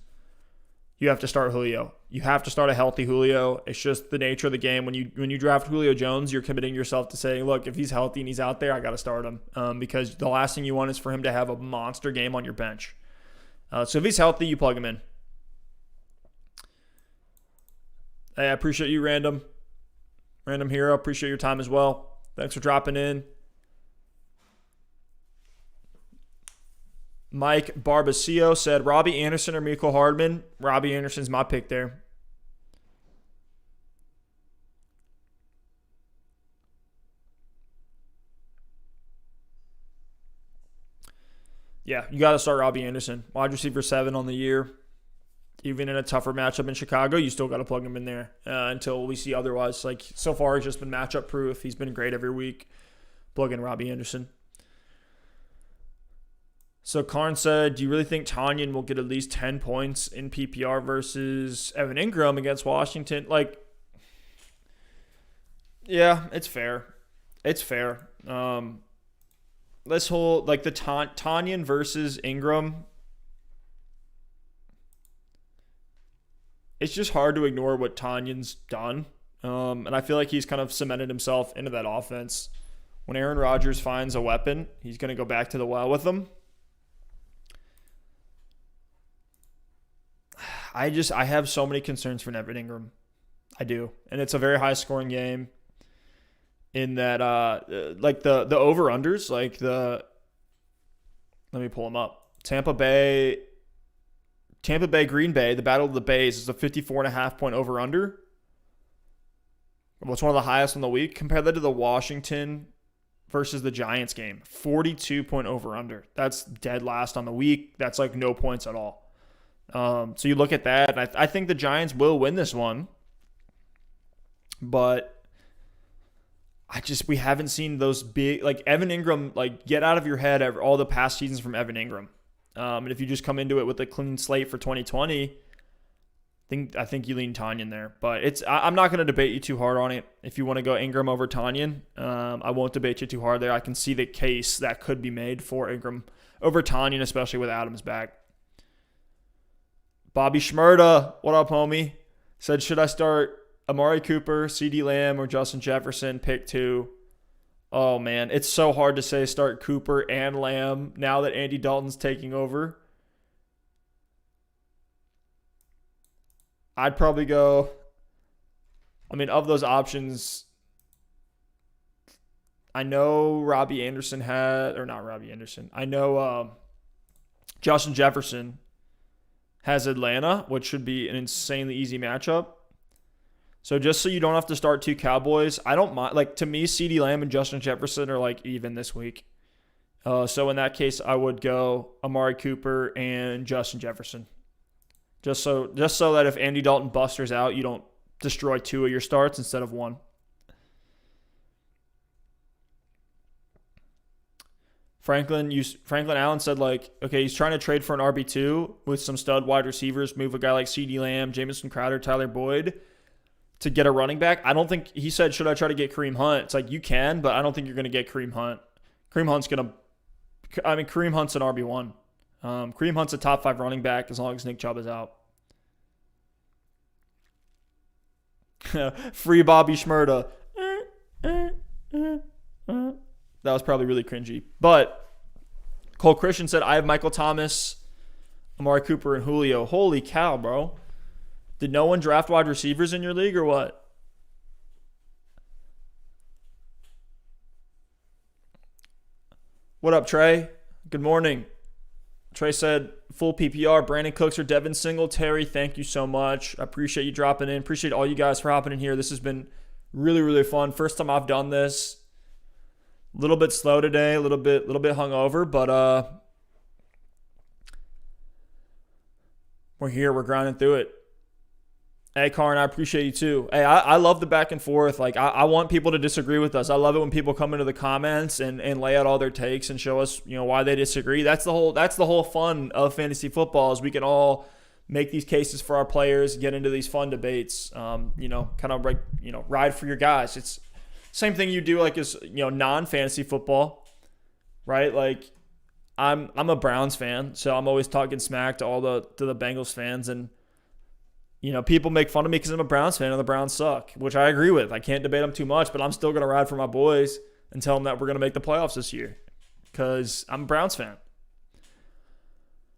you have to start Julio. You have to start a healthy Julio. It's just the nature of the game. When you draft Julio Jones, you're committing yourself to saying, look, if he's healthy and he's out there, I got to start him because the last thing you want is for him to have a monster game on your bench. So if he's healthy, you plug him in. Hey, I appreciate you, Random Hero. Appreciate your time as well. Thanks for dropping in. Mike Barbasio said Robbie Anderson or Mecole Hardman. Robbie Anderson's my pick there. Yeah, you got to start Robbie Anderson. Wide receiver 7 on the year. Even in a tougher matchup in Chicago, you still got to plug him in there until we see otherwise. Like, so far, he's just been matchup proof. He's been great every week. Plug in Robbie Anderson. So, Karn said, do you really think Tanyan will get at least 10 points in PPR versus Evan Ingram against Washington? Like, yeah, it's fair. It's fair. This whole, like, the Tanyan versus Ingram, it's just hard to ignore what Tanyan's done. And I feel like he's kind of cemented himself into that offense. When Aaron Rodgers finds a weapon, he's going to go back to the well with them. I have so many concerns for Evan Ingram. I do. And it's a very high-scoring game in that, like, the over-unders, like let me pull them up. Tampa Bay, Green Bay, the Battle of the Bays is a 54.5-point over-under. It's one of the highest in the week. Compare that to the Washington versus the Giants game. 42-point over-under. That's dead last on the week. That's like no points at all. So you look at that, and I think the Giants will win this one. But we haven't seen those big, like Evan Ingram, like get out of your head all the past seasons from Evan Ingram. And if you just come into it with a clean slate for 2020, I think you lean Tanyan there. But I'm not going to debate you too hard on it. If you want to go Ingram over Tanyan, I won't debate you too hard there. I can see the case that could be made for Ingram over Tanyan, especially with Adams back. Bobby Schmerda, what up, homie? Said, should I start Amari Cooper, CeeDee Lamb, or Justin Jefferson? Pick 2. Oh, man. It's so hard to say start Cooper and Lamb now that Andy Dalton's taking over. I'd probably go, of those options, I know Robbie Anderson I know Justin Jefferson has Atlanta, which should be an insanely easy matchup. So just so you don't have to start 2 Cowboys, I don't mind. Like, to me, CeeDee Lamb and Justin Jefferson are like even this week. So in that case, I would go Amari Cooper and Justin Jefferson. Just so that if Andy Dalton busters out, you don't destroy 2 of your starts instead of 1. Franklin Allen said, like, okay, he's trying to trade for an RB2 with some stud wide receivers, move a guy like CeeDee Lamb, Jamison Crowder, Tyler Boyd to get a running back. I don't think he said, should I try to get Kareem Hunt? It's like, you can, but I don't think you're going to get Kareem Hunt. Kareem Hunt's an RB1. Kareem Hunt's a top 5 running back as long as Nick Chubb is out. Free Bobby Shmurda. That was probably really cringy. But Cole Christian said, I have Michael Thomas, Amari Cooper, and Julio. Holy cow, bro. Did no one draft wide receivers in your league or what? What up, Trey? Good morning. Trey said, full PPR, Brandon Cooks or Devin Singletary. Thank you so much. I appreciate you dropping in. Appreciate all you guys for hopping in here. This has been really, really fun. First time I've done this. A little bit slow today, a little bit hungover, but we're here. We're grinding through it. Hey, Karn, I appreciate you too. Hey, I love the back and forth. Like, I want people to disagree with us. I love it when people come into the comments and lay out all their takes and show us, why they disagree. That's the whole fun of fantasy football, is we can all make these cases for our players, get into these fun debates. Kind of like, ride for your guys. It's same thing you do like as non-fantasy football, right? Like, I'm a Browns fan, so I'm always talking smack to the Bengals fans, and people make fun of me because I'm a Browns fan and the Browns suck, which I agree with. I can't debate them too much, but I'm still going to ride for my boys and tell them that we're going to make the playoffs this year because I'm a Browns fan.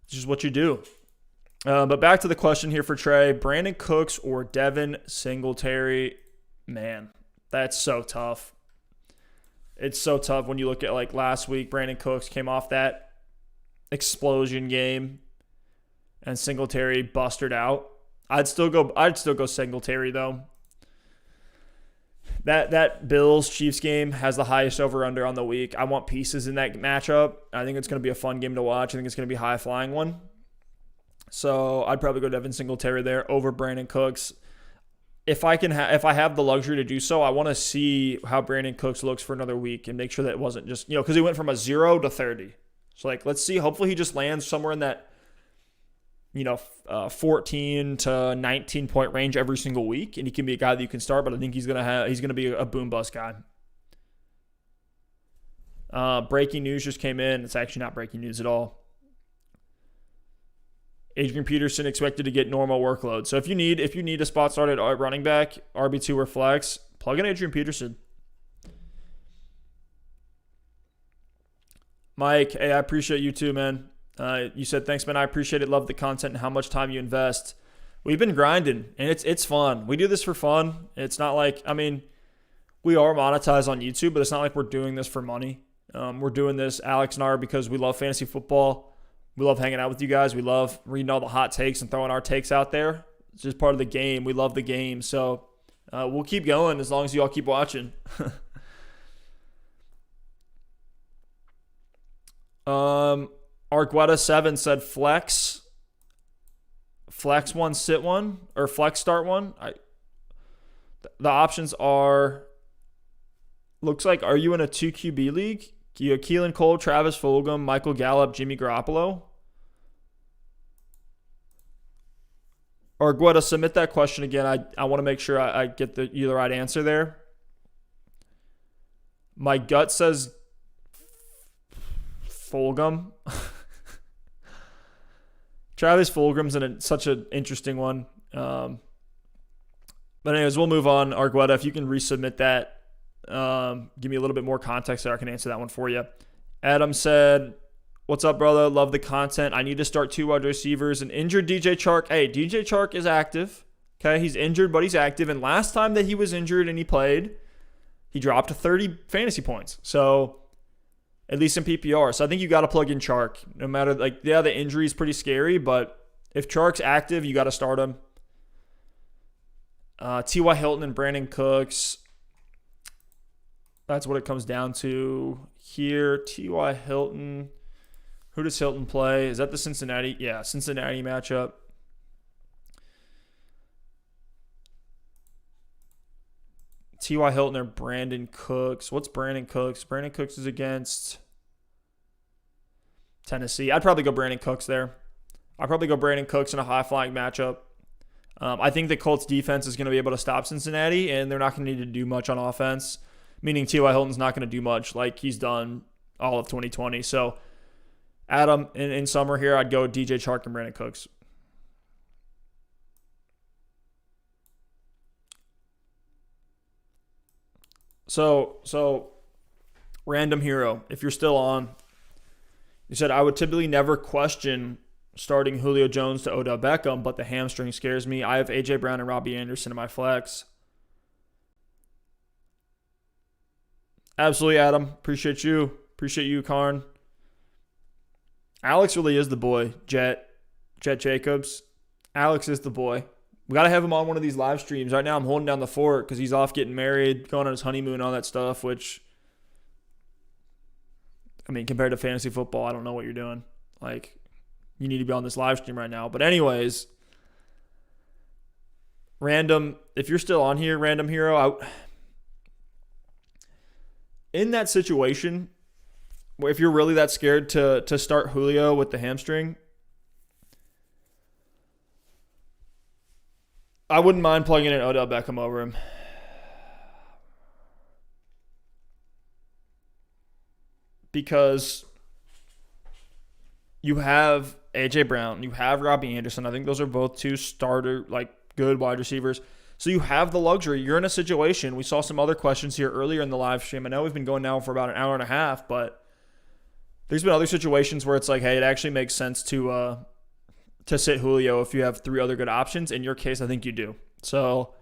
It's just what you do. But back to the question here for Trey. Brandon Cooks or Devin Singletary? Man, that's so tough. It's so tough when you look at, like, last week, Brandon Cooks came off that explosion game and Singletary busted out. I'd still go Singletary though. That Bills Chiefs game has the highest over-under on the week. I want pieces in that matchup. I think it's going to be a fun game to watch. I think it's going to be a high-flying one. So I'd probably go Devin Singletary there over Brandon Cooks. If I have the luxury to do so, I want to see how Brandon Cooks looks for another week and make sure that it wasn't just, because he went from a 0 to 30. So, like, let's see. Hopefully he just lands somewhere in that 14 to 19 point range every single week, and he can be a guy that you can start. But I think he's gonna be a boom bust guy. Breaking news just came in. It's actually not breaking news at all. Adrian Peterson expected to get normal workload. So if you need a spot start at running back, RB2 or flex, plug in Adrian Peterson. Mike, hey, I appreciate you too, man. You said, thanks, man. I appreciate it. Love the content and how much time you invest. We've been grinding, and it's fun. We do this for fun. It's not like, we are monetized on YouTube, but it's not like we're doing this for money. We're doing this, Alex and I, because we love fantasy football. We love hanging out with you guys. We love reading all the hot takes and throwing our takes out there. It's just part of the game. We love the game. So we'll keep going as long as you all keep watching. Argueta7 said flex one, sit one, or flex start one. The options are, looks like, are you in a 2 QB league? You have Keelan Cole, Travis Fulgham, Michael Gallup, Jimmy Garoppolo. Argueta, submit that question again. I want to make sure I get the right answer there. My gut says Fulgham. Travis Fulgham's in such an interesting one. But anyways, we'll move on. Argueta, if you can resubmit that, give me a little bit more context there. I can answer that one for you. Adam said, what's up, brother? Love the content. I need to start 2 wide receivers. An injured DJ Chark. Hey, DJ Chark is active. Okay, he's injured, but he's active. And last time that he was injured and he played, he dropped to 30 fantasy points. So, at least in PPR. So I think you got to plug in Chark. No matter, the injury is pretty scary, but if Chark's active, you got to start him. T.Y. Hilton and Brandon Cooks. That's what it comes down to here. T.Y. Hilton. Who does Hilton play? Is that the Cincinnati? Yeah, Cincinnati matchup. T.Y. Hilton or Brandon Cooks. What's Brandon Cooks? Brandon Cooks is against Tennessee. I'd probably go Brandon Cooks there. I'd probably go Brandon Cooks in a high-flying matchup. I think the Colts defense is going to be able to stop Cincinnati, and they're not going to need to do much on offense, meaning T.Y. Hilton's not going to do much like he's done all of 2020. So, Adam, in summer here, I'd go DJ Chark and Brandon Cooks. So random hero, if you're still on, you said, I would typically never question starting Julio Jones to Odell Beckham, but the hamstring scares me. I have A.J. Brown and Robbie Anderson in my flex. Absolutely, Adam. Appreciate you. Appreciate you, Karn. Alex really is the boy, Jet Jacobs. Alex is the boy. We got to have him on one of these live streams. Right now I'm holding down the fort because he's off getting married, going on his honeymoon, all that stuff, which, I mean, compared to fantasy football, I don't know what you're doing. Like, you need to be on this live stream right now. But anyways, random, if you're still on here, random hero, in that situation, where if you're really that scared to start Julio with the hamstring, I wouldn't mind plugging in Odell Beckham over him. Because you have A.J. Brown, you have Robbie Anderson. I think those are both two starter, like, good wide receivers. So you have the luxury. You're in a situation. We saw some other questions here earlier in the live stream. I know we've been going now for about an hour and a half, but there's been other situations where it's like, hey, it actually makes sense to sit Julio if you have three other good options. In your case, I think you do. So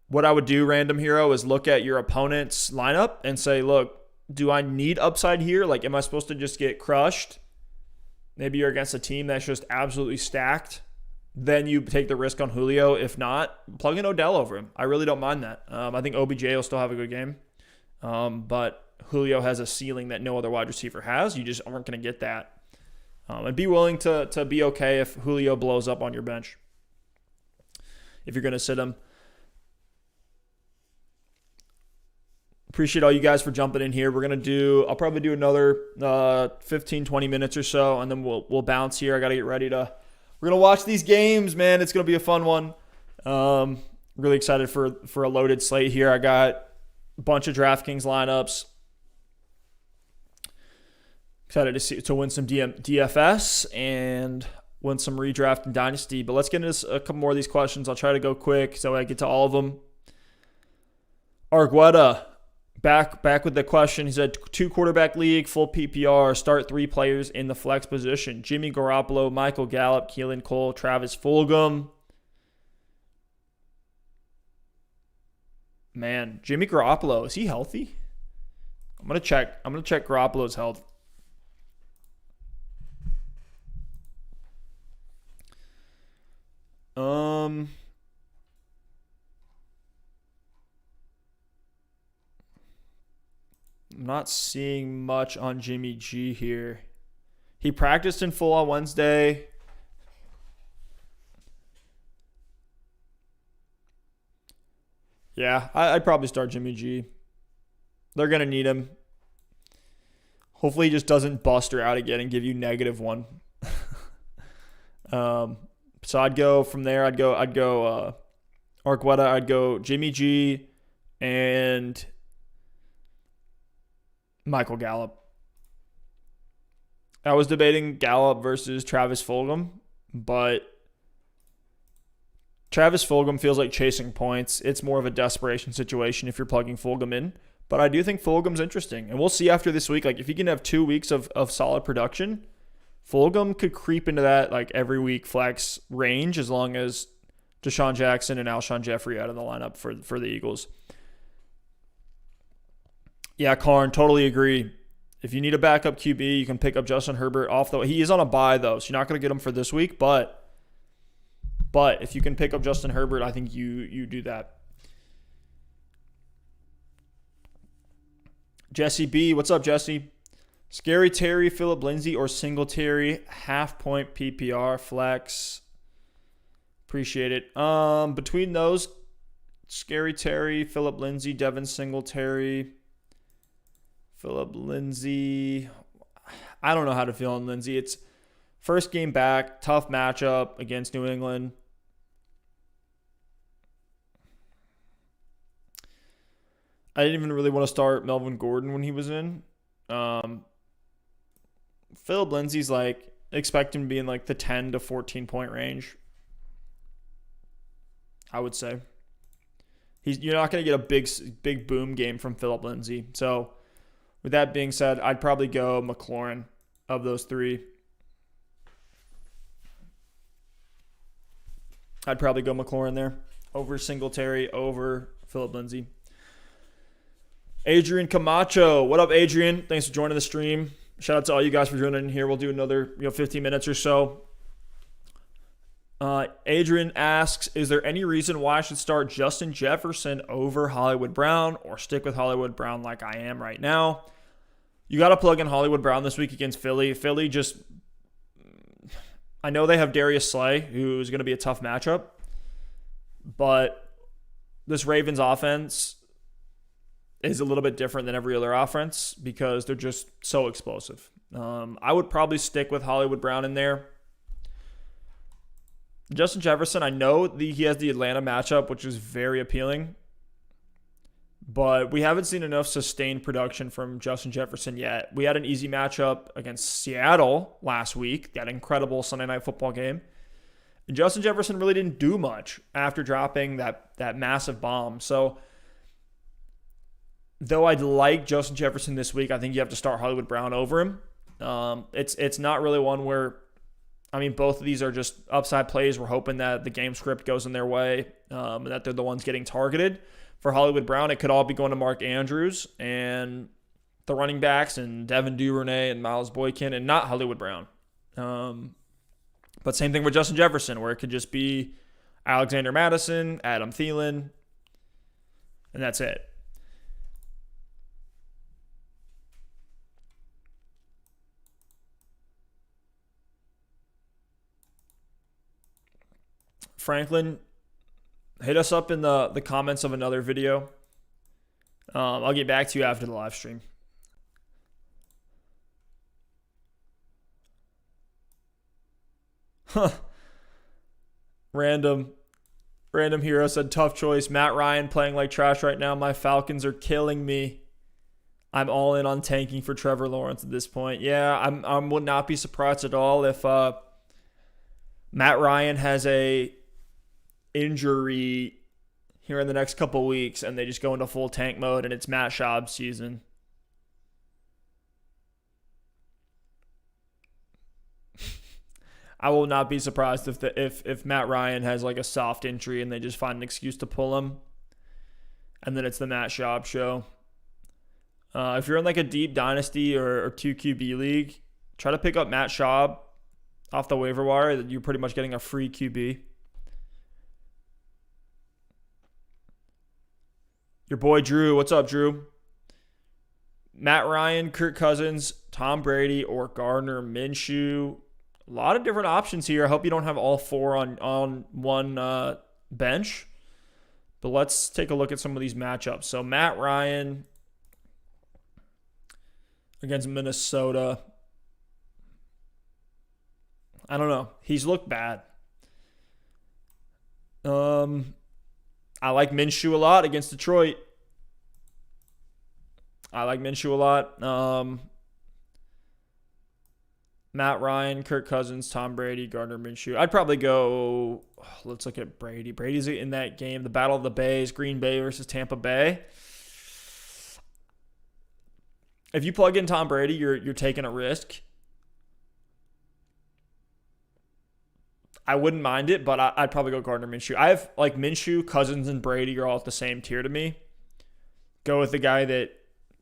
what I would do, random hero, is look at your opponent's lineup and say, look, do I need upside here? Like, am I supposed to just get crushed? Maybe you're against a team that's just absolutely stacked. Then you take the risk on Julio. If not, plug in Odell over him. I really don't mind that. I think OBJ will still have a good game. But Julio has a ceiling that no other wide receiver has. You just aren't going to get that. And be willing to be okay if Julio blows up on your bench, if you're going to sit him. Appreciate all you guys for jumping in here. I'll probably do another 15, 20 minutes or so, and then we'll bounce here. I got to get ready we're going to watch these games, man. It's going to be a fun one. Really excited for a loaded slate here. I got a bunch of DraftKings lineups. Excited to win some DFS and win some redraft and dynasty. But let's get into a couple more of these questions. I'll try to go quick so I get to all of them. Argueta, back with the question. He said, 2-quarterback league, full PPR, start 3 players in the flex position. Jimmy Garoppolo, Michael Gallup, Keelan Cole, Travis Fulgham. Man, Jimmy Garoppolo, is he healthy? I'm gonna check Garoppolo's health. I'm not seeing much on Jimmy G here. He practiced in full on Wednesday. Yeah, I'd probably start Jimmy G. They're going to need him. Hopefully he just doesn't bust her out again and give you -1. So I'd go from there. I'd go Argueta. I'd go Jimmy G and Michael Gallup. I was debating Gallup versus Travis Fulgham, but Travis Fulgham feels like chasing points. It's more of a desperation situation if you're plugging Fulgham in. But I do think Fulgham's interesting. And we'll see after this week. Like, if he can have 2 weeks of solid production, Fulgham could creep into that like every week flex range as long as Deshaun Jackson and Alshon Jeffrey out of the lineup for the Eagles. Yeah, Karn, totally agree. If you need a backup QB, you can pick up Justin Herbert off the way. He is on a bye, though, so you're not going to get him for this week. But if you can pick up Justin Herbert, I think you do that. Jesse B. What's up, Jesse? Scary Terry, Phillip Lindsay, or Singletary, half-point PPR flex. Appreciate it. Between those, Scary Terry, Phillip Lindsay, Devin Singletary, Phillip Lindsay. I don't know how to feel on Lindsay. It's first game back, tough matchup against New England. I didn't even really want to start Melvin Gordon when he was in. Philip Lindsay's like, expect him to be in like the 10 to 14 point range, I would say. You're not going to get a big boom game from Philip Lindsay. So with that being said, I'd probably go Mclaurin of those three. I'd probably go Mclaurin there over Singletary, over Philip Lindsay. Adrian Camacho. What up, Adrian? Thanks for joining the stream. Shout out to all you guys for joining in here. We'll do another 15 minutes or so. Adrian asks, is there any reason why I should start Justin Jefferson over Hollywood Brown or stick with Hollywood Brown like I am right now? You got to plug in Hollywood Brown this week against Philly. Philly just, I know they have Darius Slay, who's going to be a tough matchup, but this Ravens offense is a little bit different than every other offense because they're just so explosive. I would probably stick with Hollywood Brown in there. Justin Jefferson, I know he has the Atlanta matchup, which is very appealing, but we haven't seen enough sustained production from Justin Jefferson yet. We had an easy matchup against Seattle last week, that incredible Sunday Night Football game. And Justin Jefferson really didn't do much after dropping that massive bomb. So, though I'd like Justin Jefferson this week, I think you have to start Hollywood Brown over him. It's not really one where, both of these are just upside plays. We're hoping that the game script goes in their way and that they're the ones getting targeted. For Hollywood Brown, it could all be going to Mark Andrews and the running backs and Devin Duvernay and Miles Boykin and not Hollywood Brown. But same thing with Justin Jefferson, where it could just be Alexander Madison, Adam Thielen, and that's it. Franklin, hit us up in the comments of another video. I'll get back to you after the live stream. Random hero said, tough choice. Matt Ryan playing like trash right now. My Falcons are killing me. I'm all in on tanking for Trevor Lawrence at this point. Yeah, I would not be surprised at all if Matt Ryan has a injury here in the next couple weeks and they just go into full tank mode and it's Matt Schaub's season. I will not be surprised if Matt Ryan has like a soft injury and they just find an excuse to pull him and then it's the Matt Schaub show. If you're in like a deep dynasty or 2 QB league, try to pick up Matt Schaub off the waiver wire. You're pretty much getting a free QB. Your boy Drew. What's up, Drew? Matt Ryan, Kirk Cousins, Tom Brady, or Gardner Minshew. A lot of different options here. I hope you don't have all four on one bench. But let's take a look at some of these matchups. So Matt Ryan against Minnesota. I don't know. He's looked bad. I like Minshew a lot against Detroit. Matt Ryan, Kirk Cousins, Tom Brady, Gardner Minshew. I'd probably go, let's look at Brady. Brady's in that game, the Battle of the Bays, Green Bay versus Tampa Bay. If you plug in Tom Brady, you're taking a risk. I wouldn't mind it, but I'd probably go Gardner Minshew. I have like Minshew, Cousins, and Brady are all at the same tier to me. Go with the guy that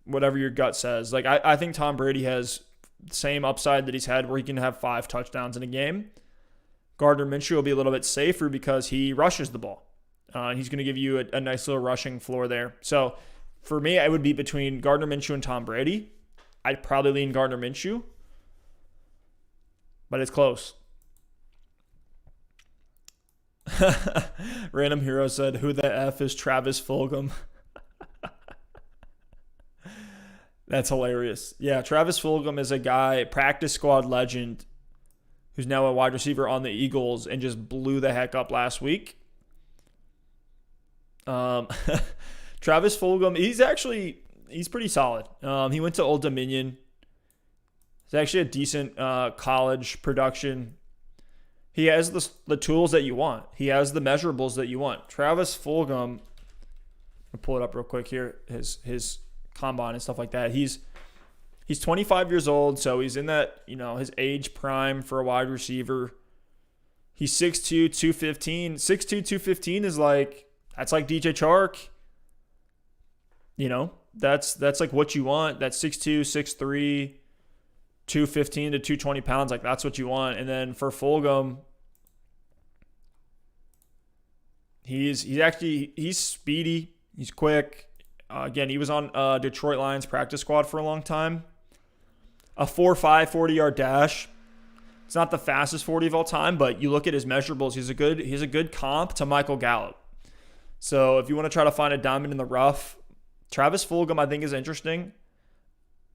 whatever your gut says. Like I think Tom Brady has the same upside that he's had where he can have 5 touchdowns in a game. Gardner Minshew will be a little bit safer because he rushes the ball. He's going to give you a nice little rushing floor there. So for me, I would be between Gardner Minshew and Tom Brady. I'd probably lean Gardner Minshew, but it's close. Random Hero said, who the F is Travis Fulgham? That's hilarious. Yeah, Travis Fulgham is a guy, practice squad legend, who's now a wide receiver on the Eagles and just blew the heck up last week. Travis Fulgham, he's pretty solid. He went to Old Dominion. It's actually a decent college production. He has the tools that you want. He has the measurables that you want. Travis Fulgham, I'll pull it up real quick here, his combine and stuff like that. He's 25 years old, so he's in that, his age prime for a wide receiver. He's 6'2", 215. 6'2", 215 is that's like DJ Chark. That's like what you want. That's 6'2", 6'3", 215 to 220 pounds. Like, that's what you want. And then for Fulgham, he's speedy. He's quick. Again, he was on Detroit Lions practice squad for a long time. A 4.5 40-yard dash. It's not the fastest 40 of all time, but you look at his measurables, he's a good comp to Michael Gallup. So if you want to try to find a diamond in the rough, Travis Fulgham I think is interesting.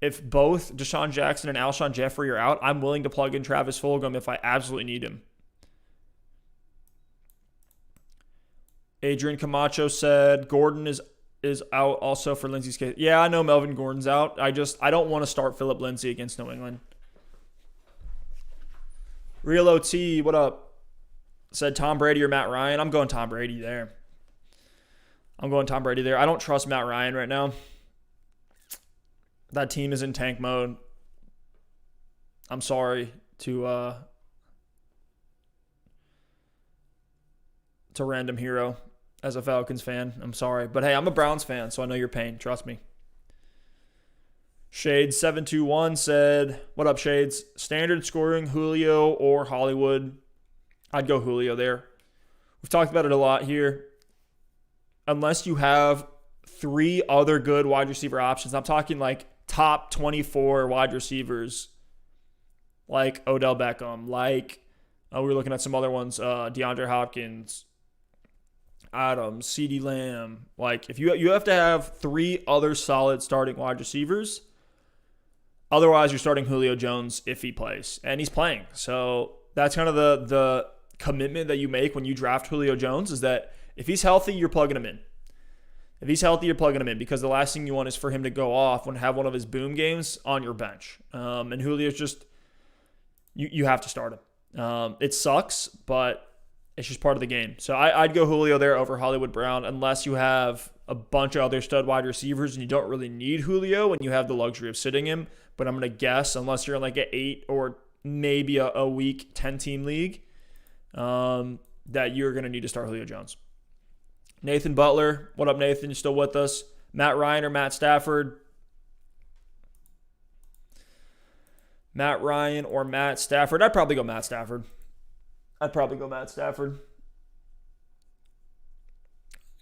If both Deshaun Jackson and Alshon Jeffrey are out, I'm willing to plug in Travis Fulgham if I absolutely need him. Adrian Camacho said Gordon is out also for Lindsey's case. Yeah, I know Melvin Gordon's out. I don't want to start Phillip Lindsay against New England. Real OT, what up? Said Tom Brady or Matt Ryan. I'm going Tom Brady there. I don't trust Matt Ryan right now. That team is in tank mode. I'm sorry to random hero as a Falcons fan. I'm sorry. But hey, I'm a Browns fan, so I know your pain. Trust me. Shades721 said, what up, Shades? Standard scoring, Julio or Hollywood? I'd go Julio there. We've talked about it a lot here. Unless you have 3 other good wide receiver options, I'm talking like top 24 wide receivers, like Odell Beckham, we were looking at some other ones, DeAndre Hopkins, Adams, CeeDee Lamb. If you have to have 3 other solid starting wide receivers, otherwise you're starting Julio Jones if he plays, and he's playing. So that's kind of the commitment that you make when you draft Julio Jones, is that if he's healthy, you're plugging him in. Because the last thing you want is for him to go off and have one of his boom games on your bench. And Julio's just, you have to start him. It sucks, but it's just part of the game. So I'd go Julio there over Hollywood Brown, unless you have a bunch of other stud wide receivers and you don't really need Julio and you have the luxury of sitting him. But I'm going to guess, unless you're in like an 8 or maybe a week 10-team league, that you're going to need to start Julio Jones. Nathan Butler. What up, Nathan? You still with us? Matt Ryan or Matt Stafford? Matt Ryan or Matt Stafford? I'd probably go Matt Stafford. A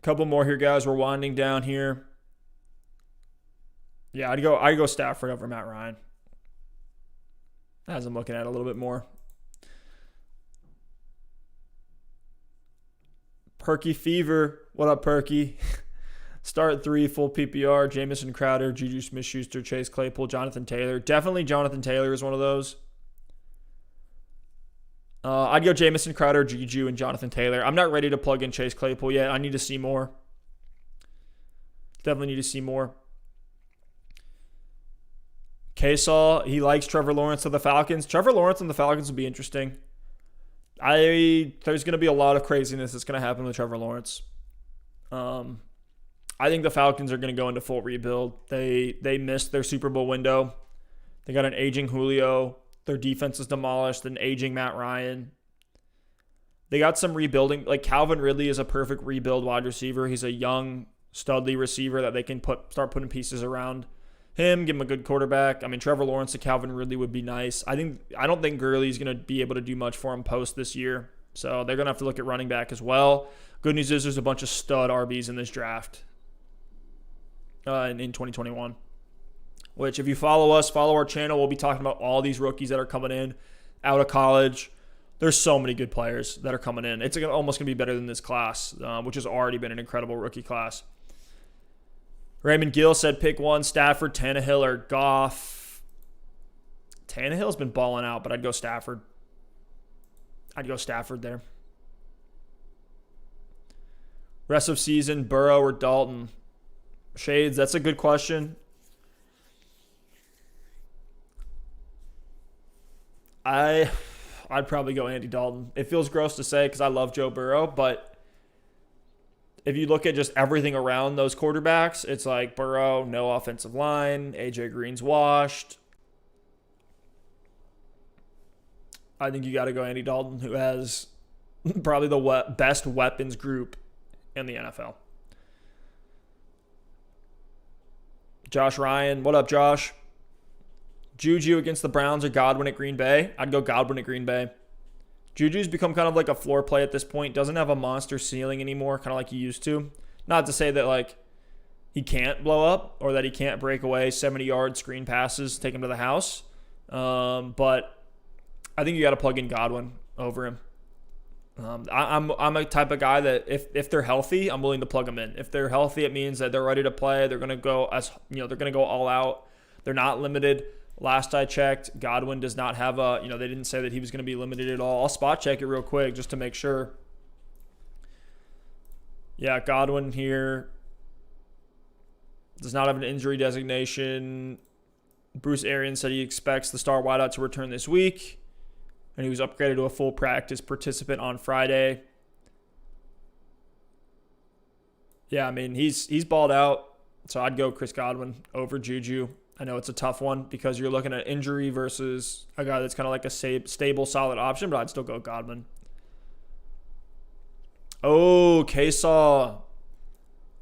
couple more here, guys. We're winding down here. Yeah, I'd go Stafford over Matt Ryan, as I'm looking at it a little bit more. Perky Fever. What up, Perky? Start 3, full PPR. Jamison Crowder, Juju Smith-Schuster, Chase Claypool, Jonathan Taylor. Definitely Jonathan Taylor is one of those. I'd go Jamison Crowder, Juju, and Jonathan Taylor. I'm not ready to plug in Chase Claypool yet. I need to see more. Definitely need to see more. K-Saw, he likes Trevor Lawrence of the Falcons. Trevor Lawrence and the Falcons would be interesting. There's going to be a lot of craziness that's going to happen with Trevor Lawrence. I think the Falcons are going to go into full rebuild. They missed their Super Bowl window. They got an aging Julio. Their defense is demolished. An aging Matt Ryan. They got some rebuilding. Like, Calvin Ridley is a perfect rebuild wide receiver. He's a young, studly receiver that they can start putting pieces around him, give him a good quarterback. I mean, Trevor Lawrence to Calvin Ridley would be nice. I don't think Gurley's going to be able to do much for him post this year. So they're going to have to look at running back as well. Good news is there's a bunch of stud RBs in this draft in 2021. Which, if you follow our channel, we'll be talking about all these rookies that are coming in out of college. There's so many good players that are coming in. It's almost going to be better than this class, which has already been an incredible rookie class. Raymond Gill said pick one, Stafford, Tannehill, or Goff. Tannehill's been balling out, but I'd go Stafford. I'd go Stafford there. Rest of season, Burrow or Dalton? Shades, that's a good question. I'd probably go Andy Dalton. It feels gross to say because I love Joe Burrow, but if you look at just everything around those quarterbacks, it's like Burrow, no offensive line, AJ Green's washed. I think you got to go Andy Dalton, who has probably the best weapons group in the NFL. Josh Ryan, what up, Josh? Juju against the Browns or Godwin at Green Bay? I'd go Godwin at Green Bay. Juju's become kind of like a floor play at this point. Doesn't have a monster ceiling anymore, kind of like he used to. Not to say that like he can't blow up or that he can't break away 70-yard screen passes, take him to the house. But I think you got to plug in Godwin over him. I'm a type of guy that if they're healthy, I'm willing to plug them in. If they're healthy, it means that they're ready to play. They're gonna go they're gonna go all out. They're not limited. Last I checked, Godwin does not have they didn't say that he was going to be limited at all. I'll spot check it real quick just to make sure. Yeah, Godwin here does not have an injury designation. Bruce Arians said he expects the star wideout to return this week, and he was upgraded to a full practice participant on Friday. Yeah, I mean, he's balled out, so I'd go Chris Godwin over Juju. I know it's a tough one because you're looking at injury versus a guy that's kind of like a stable, solid option, but I'd still go Godwin. Oh, K-Saw.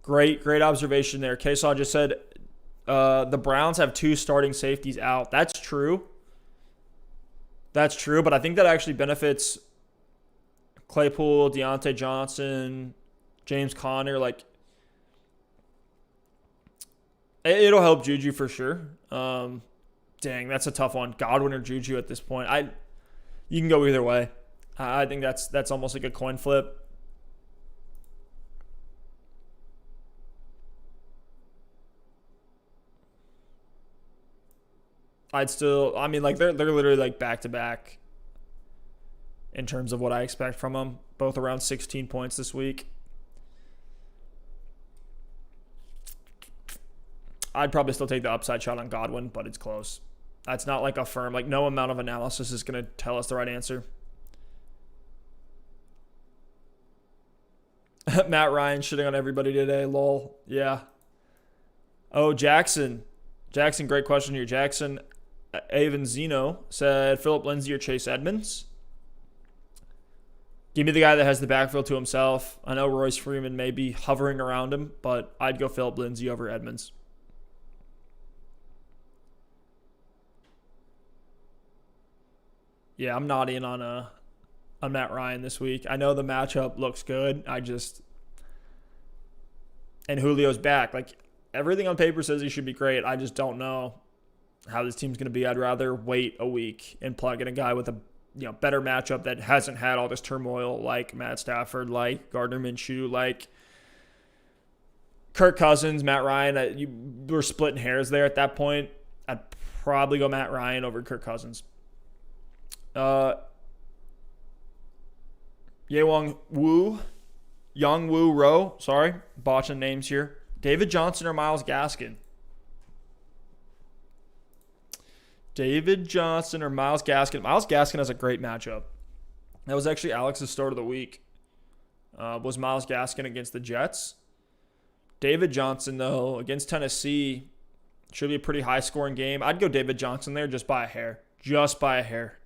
Great observation there. K-Saw just said the Browns have 2 starting safeties out. That's true. That's true, but I think that actually benefits Claypool, Deontay Johnson, James Conner, like, it'll help Juju for sure. Dang, that's a tough one. Godwin or Juju at this point. You can go either way. I think that's almost like a coin flip. They're literally like back to back in terms of what I expect from them. Both around 16 points this week. I'd probably still take the upside shot on Godwin, but it's close. That's not like a firm, like no amount of analysis is going to tell us the right answer. Matt Ryan shitting on everybody today, lol. Yeah. Oh, Jackson, great question here. Jackson Avanzino said Phillip Lindsay or Chase Edmonds. Give me the guy that has the backfield to himself. I know Royce Freeman may be hovering around him, but I'd go Phillip Lindsay over Edmonds. Yeah, I'm not in on Matt Ryan this week. I know the matchup looks good. And Julio's back. Like, everything on paper says he should be great. I just don't know how this team's going to be. I'd rather wait a week and plug in a guy with a better matchup that hasn't had all this turmoil, like Matt Stafford, like Gardner Minshew, like Kirk Cousins, Matt Ryan. You were splitting hairs there at that point. I'd probably go Matt Ryan over Kirk Cousins. Yang Woo Rowe, sorry, botching names here. David Johnson or Myles Gaskin? David Johnson or Myles Gaskin? Myles Gaskin has a great matchup. That was actually Alex's start of the week. Was Myles Gaskin against the Jets? David Johnson, though, against Tennessee, should be a pretty high-scoring game. I'd go David Johnson there just by a hair. Just by a hair.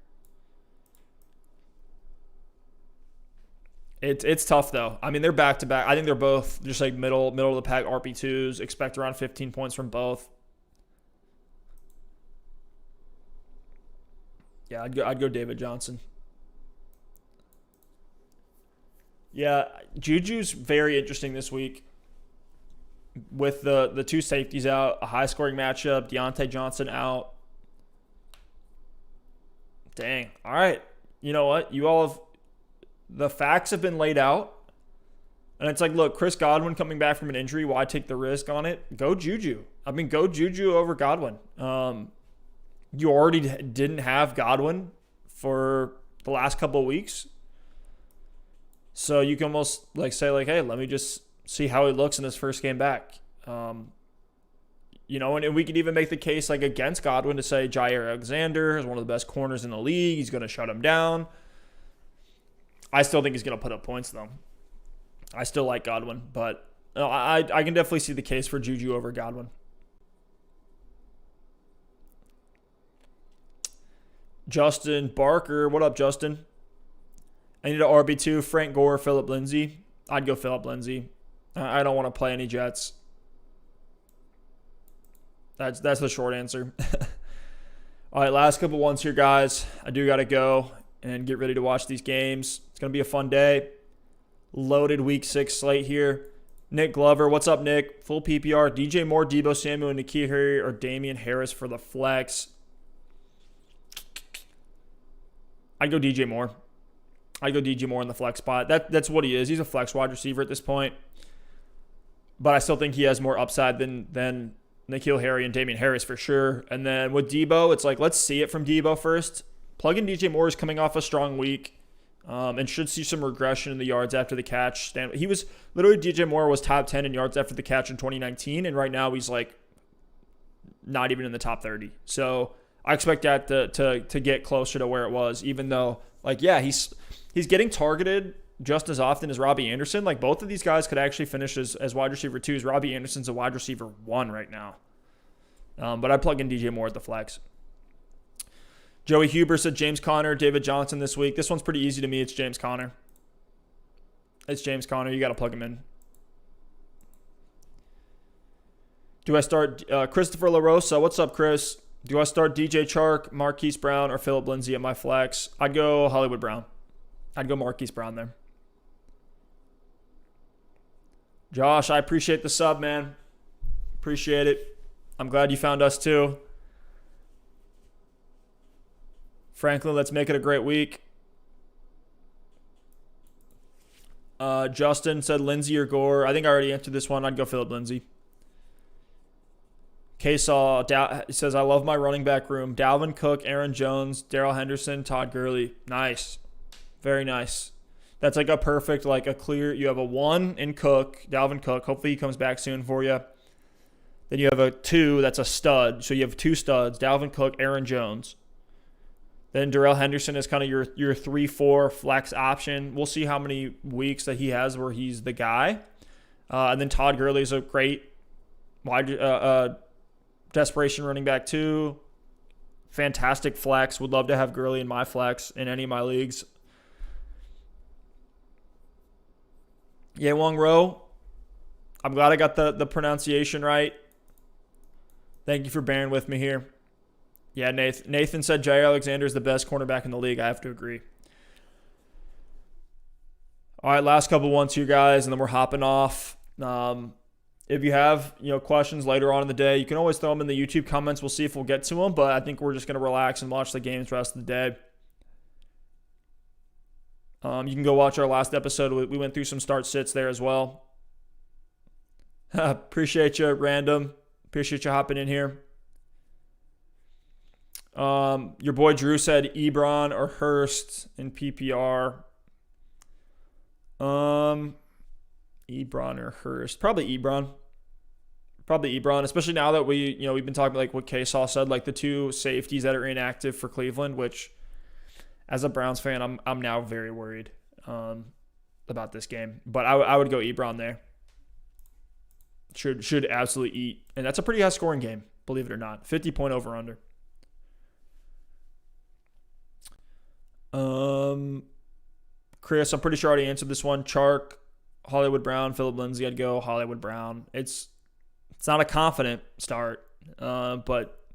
It's tough, though. I mean, they're back-to-back. I think they're both just like middle of the pack RB2s. Expect around 15 points from both. Yeah, I'd go David Johnson. Yeah, Juju's very interesting this week. With the 2 safeties out, a high-scoring matchup, Deontay Johnson out. Dang. All right. You know what? The facts have been laid out. And it's like, look, Chris Godwin coming back from an injury, why take the risk on it? Go Juju. I mean, go Juju over Godwin. You already didn't have Godwin for the last couple of weeks. So you can almost like say like, hey, let me just see how he looks in his first game back. And we could even make the case like against Godwin to say Jair Alexander is one of the best corners in the league. He's going to shut him down. I still think he's going to put up points though. I still like Godwin, but I can definitely see the case for Juju over Godwin. Justin Barker. What up, Justin? I need an RB2, Frank Gore, Phillip Lindsay. I'd go Phillip Lindsay. I don't want to play any Jets. That's the short answer. All right, last couple ones here, guys. I do got to go and get ready to watch these games. It's going to be a fun day. Loaded week 6 slate here. Nick Glover. What's up, Nick? Full PPR. DJ Moore, Debo Samuel, and N'Keal Harry or Damian Harris for the flex. I'd go DJ Moore. I'd go DJ Moore in the flex spot. That's what he is. He's a flex wide receiver at this point. But I still think he has more upside than N'Keal Harry and Damian Harris for sure. And then with Debo, it's like, let's see it from Debo first. Plug in DJ Moore is coming off a strong week and should see some regression in the yards after the catch. He was literally, DJ Moore was top 10 in yards after the catch in 2019. And right now he's like not even in the top 30. So I expect that to get closer to where it was, even though, like, yeah, he's getting targeted just as often as Robbie Anderson. Like, both of these guys could actually finish as wide receiver 2s. Robbie Anderson's a wide receiver 1 right now. But I plug in DJ Moore at the flex. Joey Huber said James Conner, David Johnson this week. This one's pretty easy to me. It's James Conner. It's James Conner. You got to plug him in. Do I start Christopher LaRosa? What's up, Chris? Do I start DJ Chark, Marquise Brown, or Phillip Lindsay at my flex? I'd go Hollywood Brown. I'd go Marquise Brown there. Josh, I appreciate the sub, man. Appreciate it. I'm glad you found us too. Franklin, let's make it a great week. Justin said Lindsay or Gore. I think I already answered this one. I'd go Phillip Lindsay. K-Saw says, I love my running back room. Dalvin Cook, Aaron Jones, Darrell Henderson, Todd Gurley. Nice. Very nice. That's like a perfect, like a clear, you have a 1 in Cook, Dalvin Cook. Hopefully he comes back soon for you. Then you have a 2 that's a stud. So you have 2 studs, Dalvin Cook, Aaron Jones. Then Darrell Henderson is kind of your 3-4 flex option. We'll see how many weeks that he has where he's the guy. And then Todd Gurley is a great wide desperation running back too. Fantastic flex. Would love to have Gurley in my flex in any of my leagues. Yewong Rowe. I'm glad I got the pronunciation right. Thank you for bearing with me here. Yeah, Nathan said Jair Alexander is the best cornerback in the league. I have to agree. All right, last couple ones here, guys, and then we're hopping off. If you have questions later on in the day, you can always throw them in the YouTube comments. We'll see if we'll get to them, but I think we're just going to relax and watch the games the rest of the day. You can go watch our last episode. We went through some start sits there as well. Appreciate you, Random. Appreciate you hopping in here. Your boy Drew said Ebron or Hurst in PPR. Ebron or Hurst. Probably Ebron. Especially now that we've been talking like what K-Saw said, like the 2 safeties that are inactive for Cleveland, which as a Browns fan, I'm now very worried about this game. But I would go Ebron there. Should absolutely eat. And that's a pretty high scoring game, believe it or not. 50-point over-under. Chris, I'm pretty sure I already answered this one. Chark, Hollywood Brown, Phillip Lindsay. I'd go Hollywood Brown. It's not a confident start, but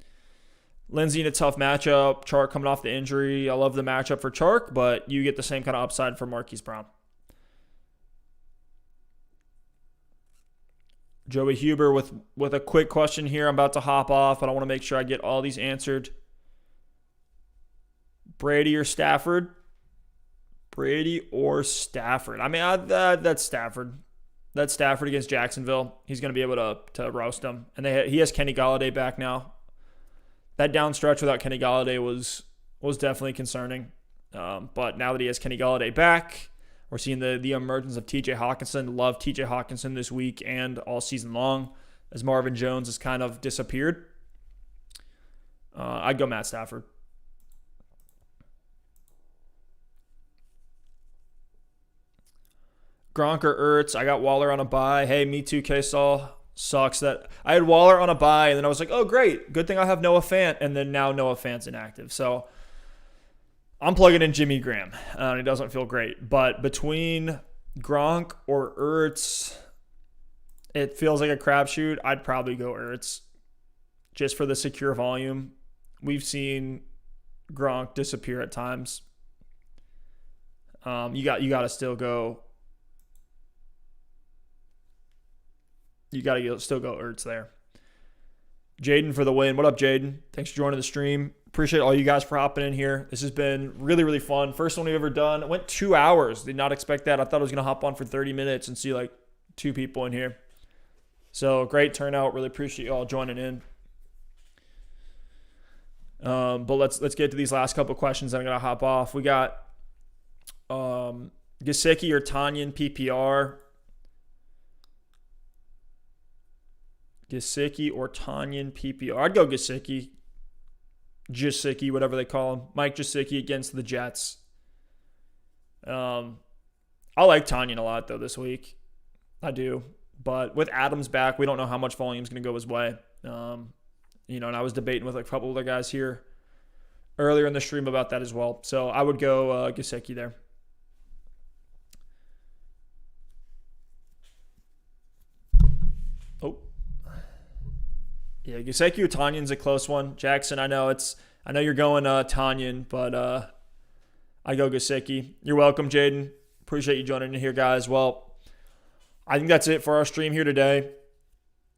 Lindsay in a tough matchup. Chark coming off the injury. I love the matchup for Chark, but you get the same kind of upside for Marquise Brown. Joey Huber with a quick question here. I'm about to hop off, but I want to make sure I get all these answered. Brady or Stafford? Brady or Stafford? I mean, that's Stafford. that Stafford against Jacksonville, he's going to be able to roast them. And he has Kenny Golladay back now. That down stretch without Kenny Golladay was definitely concerning. But now that he has Kenny Golladay back, we're seeing the emergence of TJ Hawkinson. Love TJ Hawkinson this week and all season long as Marvin Jones has kind of disappeared. I'd go Matt Stafford. Gronk or Ertz. I got Waller on a bye. Hey, me too, K-Saul. Sucks that I had Waller on a bye, and then I was like, oh, great. Good thing I have Noah Fant, and then now Noah Fant's inactive. So I'm plugging in Jimmy Graham. He doesn't feel great. But between Gronk or Ertz, it feels like a crapshoot. I'd probably go Ertz just for the secure volume. We've seen Gronk disappear at times. You got to still go. You got to still go Ertz there. Jaden for the win. What up, Jaden? Thanks for joining the stream. Appreciate all you guys for hopping in here. This has been really, really fun. First one we've ever done. It went 2 hours. Did not expect that. I thought I was going to hop on for 30 minutes and see like 2 people in here. So great turnout. Really appreciate you all joining in. But let's get to these last couple questions. I'm going to hop off. We got Gesicki or Tanyan PPR. Gesicki or Tanyan PPR. I'd go Gesicki. Gesicki, whatever they call him. Mike Gesicki against the Jets. I like Tanyan a lot, though, this week. I do. But with Adams back, we don't know how much volume is going to go his way. And I was debating with a couple other guys here earlier in the stream about that as well. So I would go Gesicki there. Oh. Yeah, Gesicki or Tanyan's a close one. Jackson, I know you're going Tanyan, but I go Gesicki. You're welcome, Jaden. Appreciate you joining in here, guys. Well, I think that's it for our stream here today.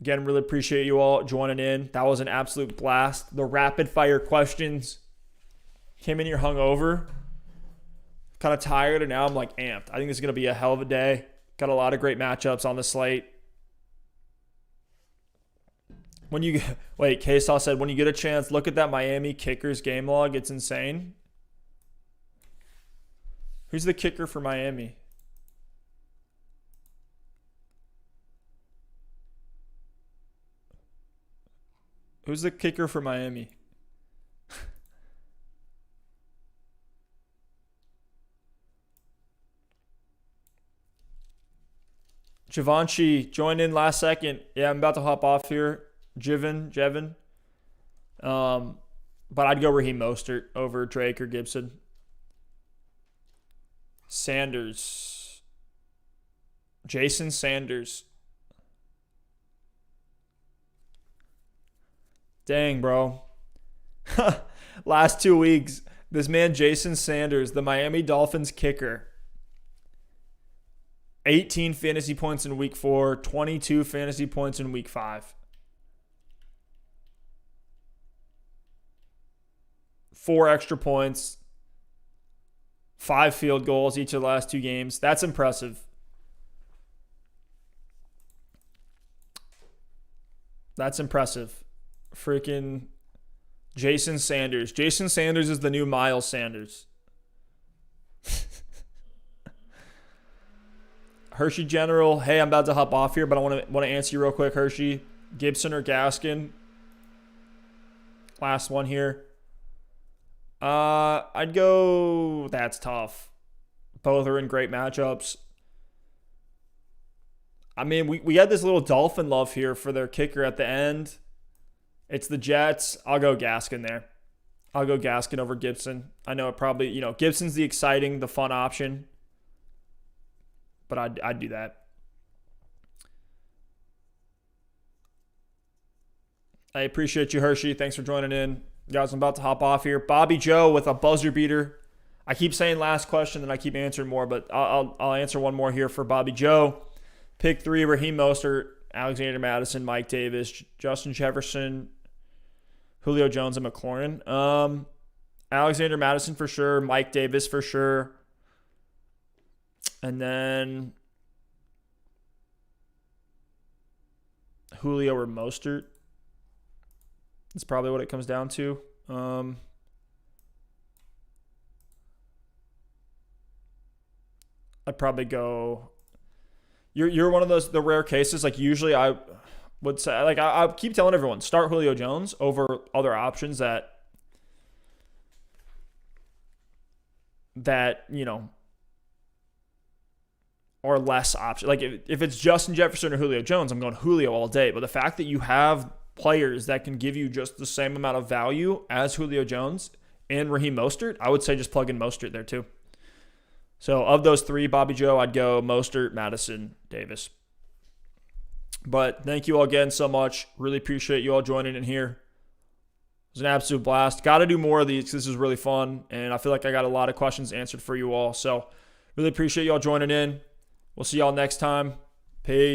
Again, really appreciate you all joining in. That was an absolute blast. The rapid fire questions came in here hungover, kind of tired, and now I'm like amped. I think this is going to be a hell of a day. Got a lot of great matchups on the slate. K-Saw said, when you get a chance, look at that Miami kickers game log. It's insane. Who's the kicker for Miami? Who's the kicker for Miami? Givenchy joined in last second. Yeah, I'm about to hop off here. Jevin. But I'd go Raheem Mostert over Drake or Gibson. Sanders. Jason Sanders. Dang, bro. Last 2 weeks, this man Jason Sanders, the Miami Dolphins kicker, 18 fantasy points in week 4, 22 fantasy points in week 5. 4 extra points, 5 field goals each of the last 2 games. That's impressive. That's impressive. Freaking Jason Sanders. Jason Sanders is the new Miles Sanders. Hershey General. Hey, I'm about to hop off here, but I want to answer you real quick, Hershey. Gibson or Gaskin? Last one here. I'd go. That's tough. Both are in great matchups. I mean, we had this little Dolphin love here for their kicker at the end. It's the Jets. I'll go Gaskin there. I'll go Gaskin over Gibson. I know it probably, Gibson's the exciting, the fun option. But I'd do that. I appreciate you, Hershey. Thanks for joining in. Guys, I'm about to hop off here. Bobby Joe with a buzzer beater. I keep saying last question, and I keep answering more, but I'll answer one more here for Bobby Joe. Pick 3, Raheem Mostert, Alexander Madison, Mike Davis, Justin Jefferson, Julio Jones, and Mclaurin. Alexander Madison for sure, Mike Davis for sure. And then Julio or Mostert. That's probably what it comes down to. I'd probably go. You're one of the rare cases. Like usually I would say, like I keep telling everyone, start Julio Jones over other options that are less option. Like if it's Justin Jefferson or Julio Jones, I'm going Julio all day. But the fact that you have players that can give you just the same amount of value as Julio Jones and Raheem Mostert, I would say just plug in Mostert there too. So of those three, Bobby Joe, I'd go Mostert, Madison, Davis. But thank you all again so much. Really appreciate you all joining in here. It was an absolute blast. Got to do more of these because this is really fun. And I feel like I got a lot of questions answered for you all. So really appreciate you all joining in. We'll see y'all next time. Peace.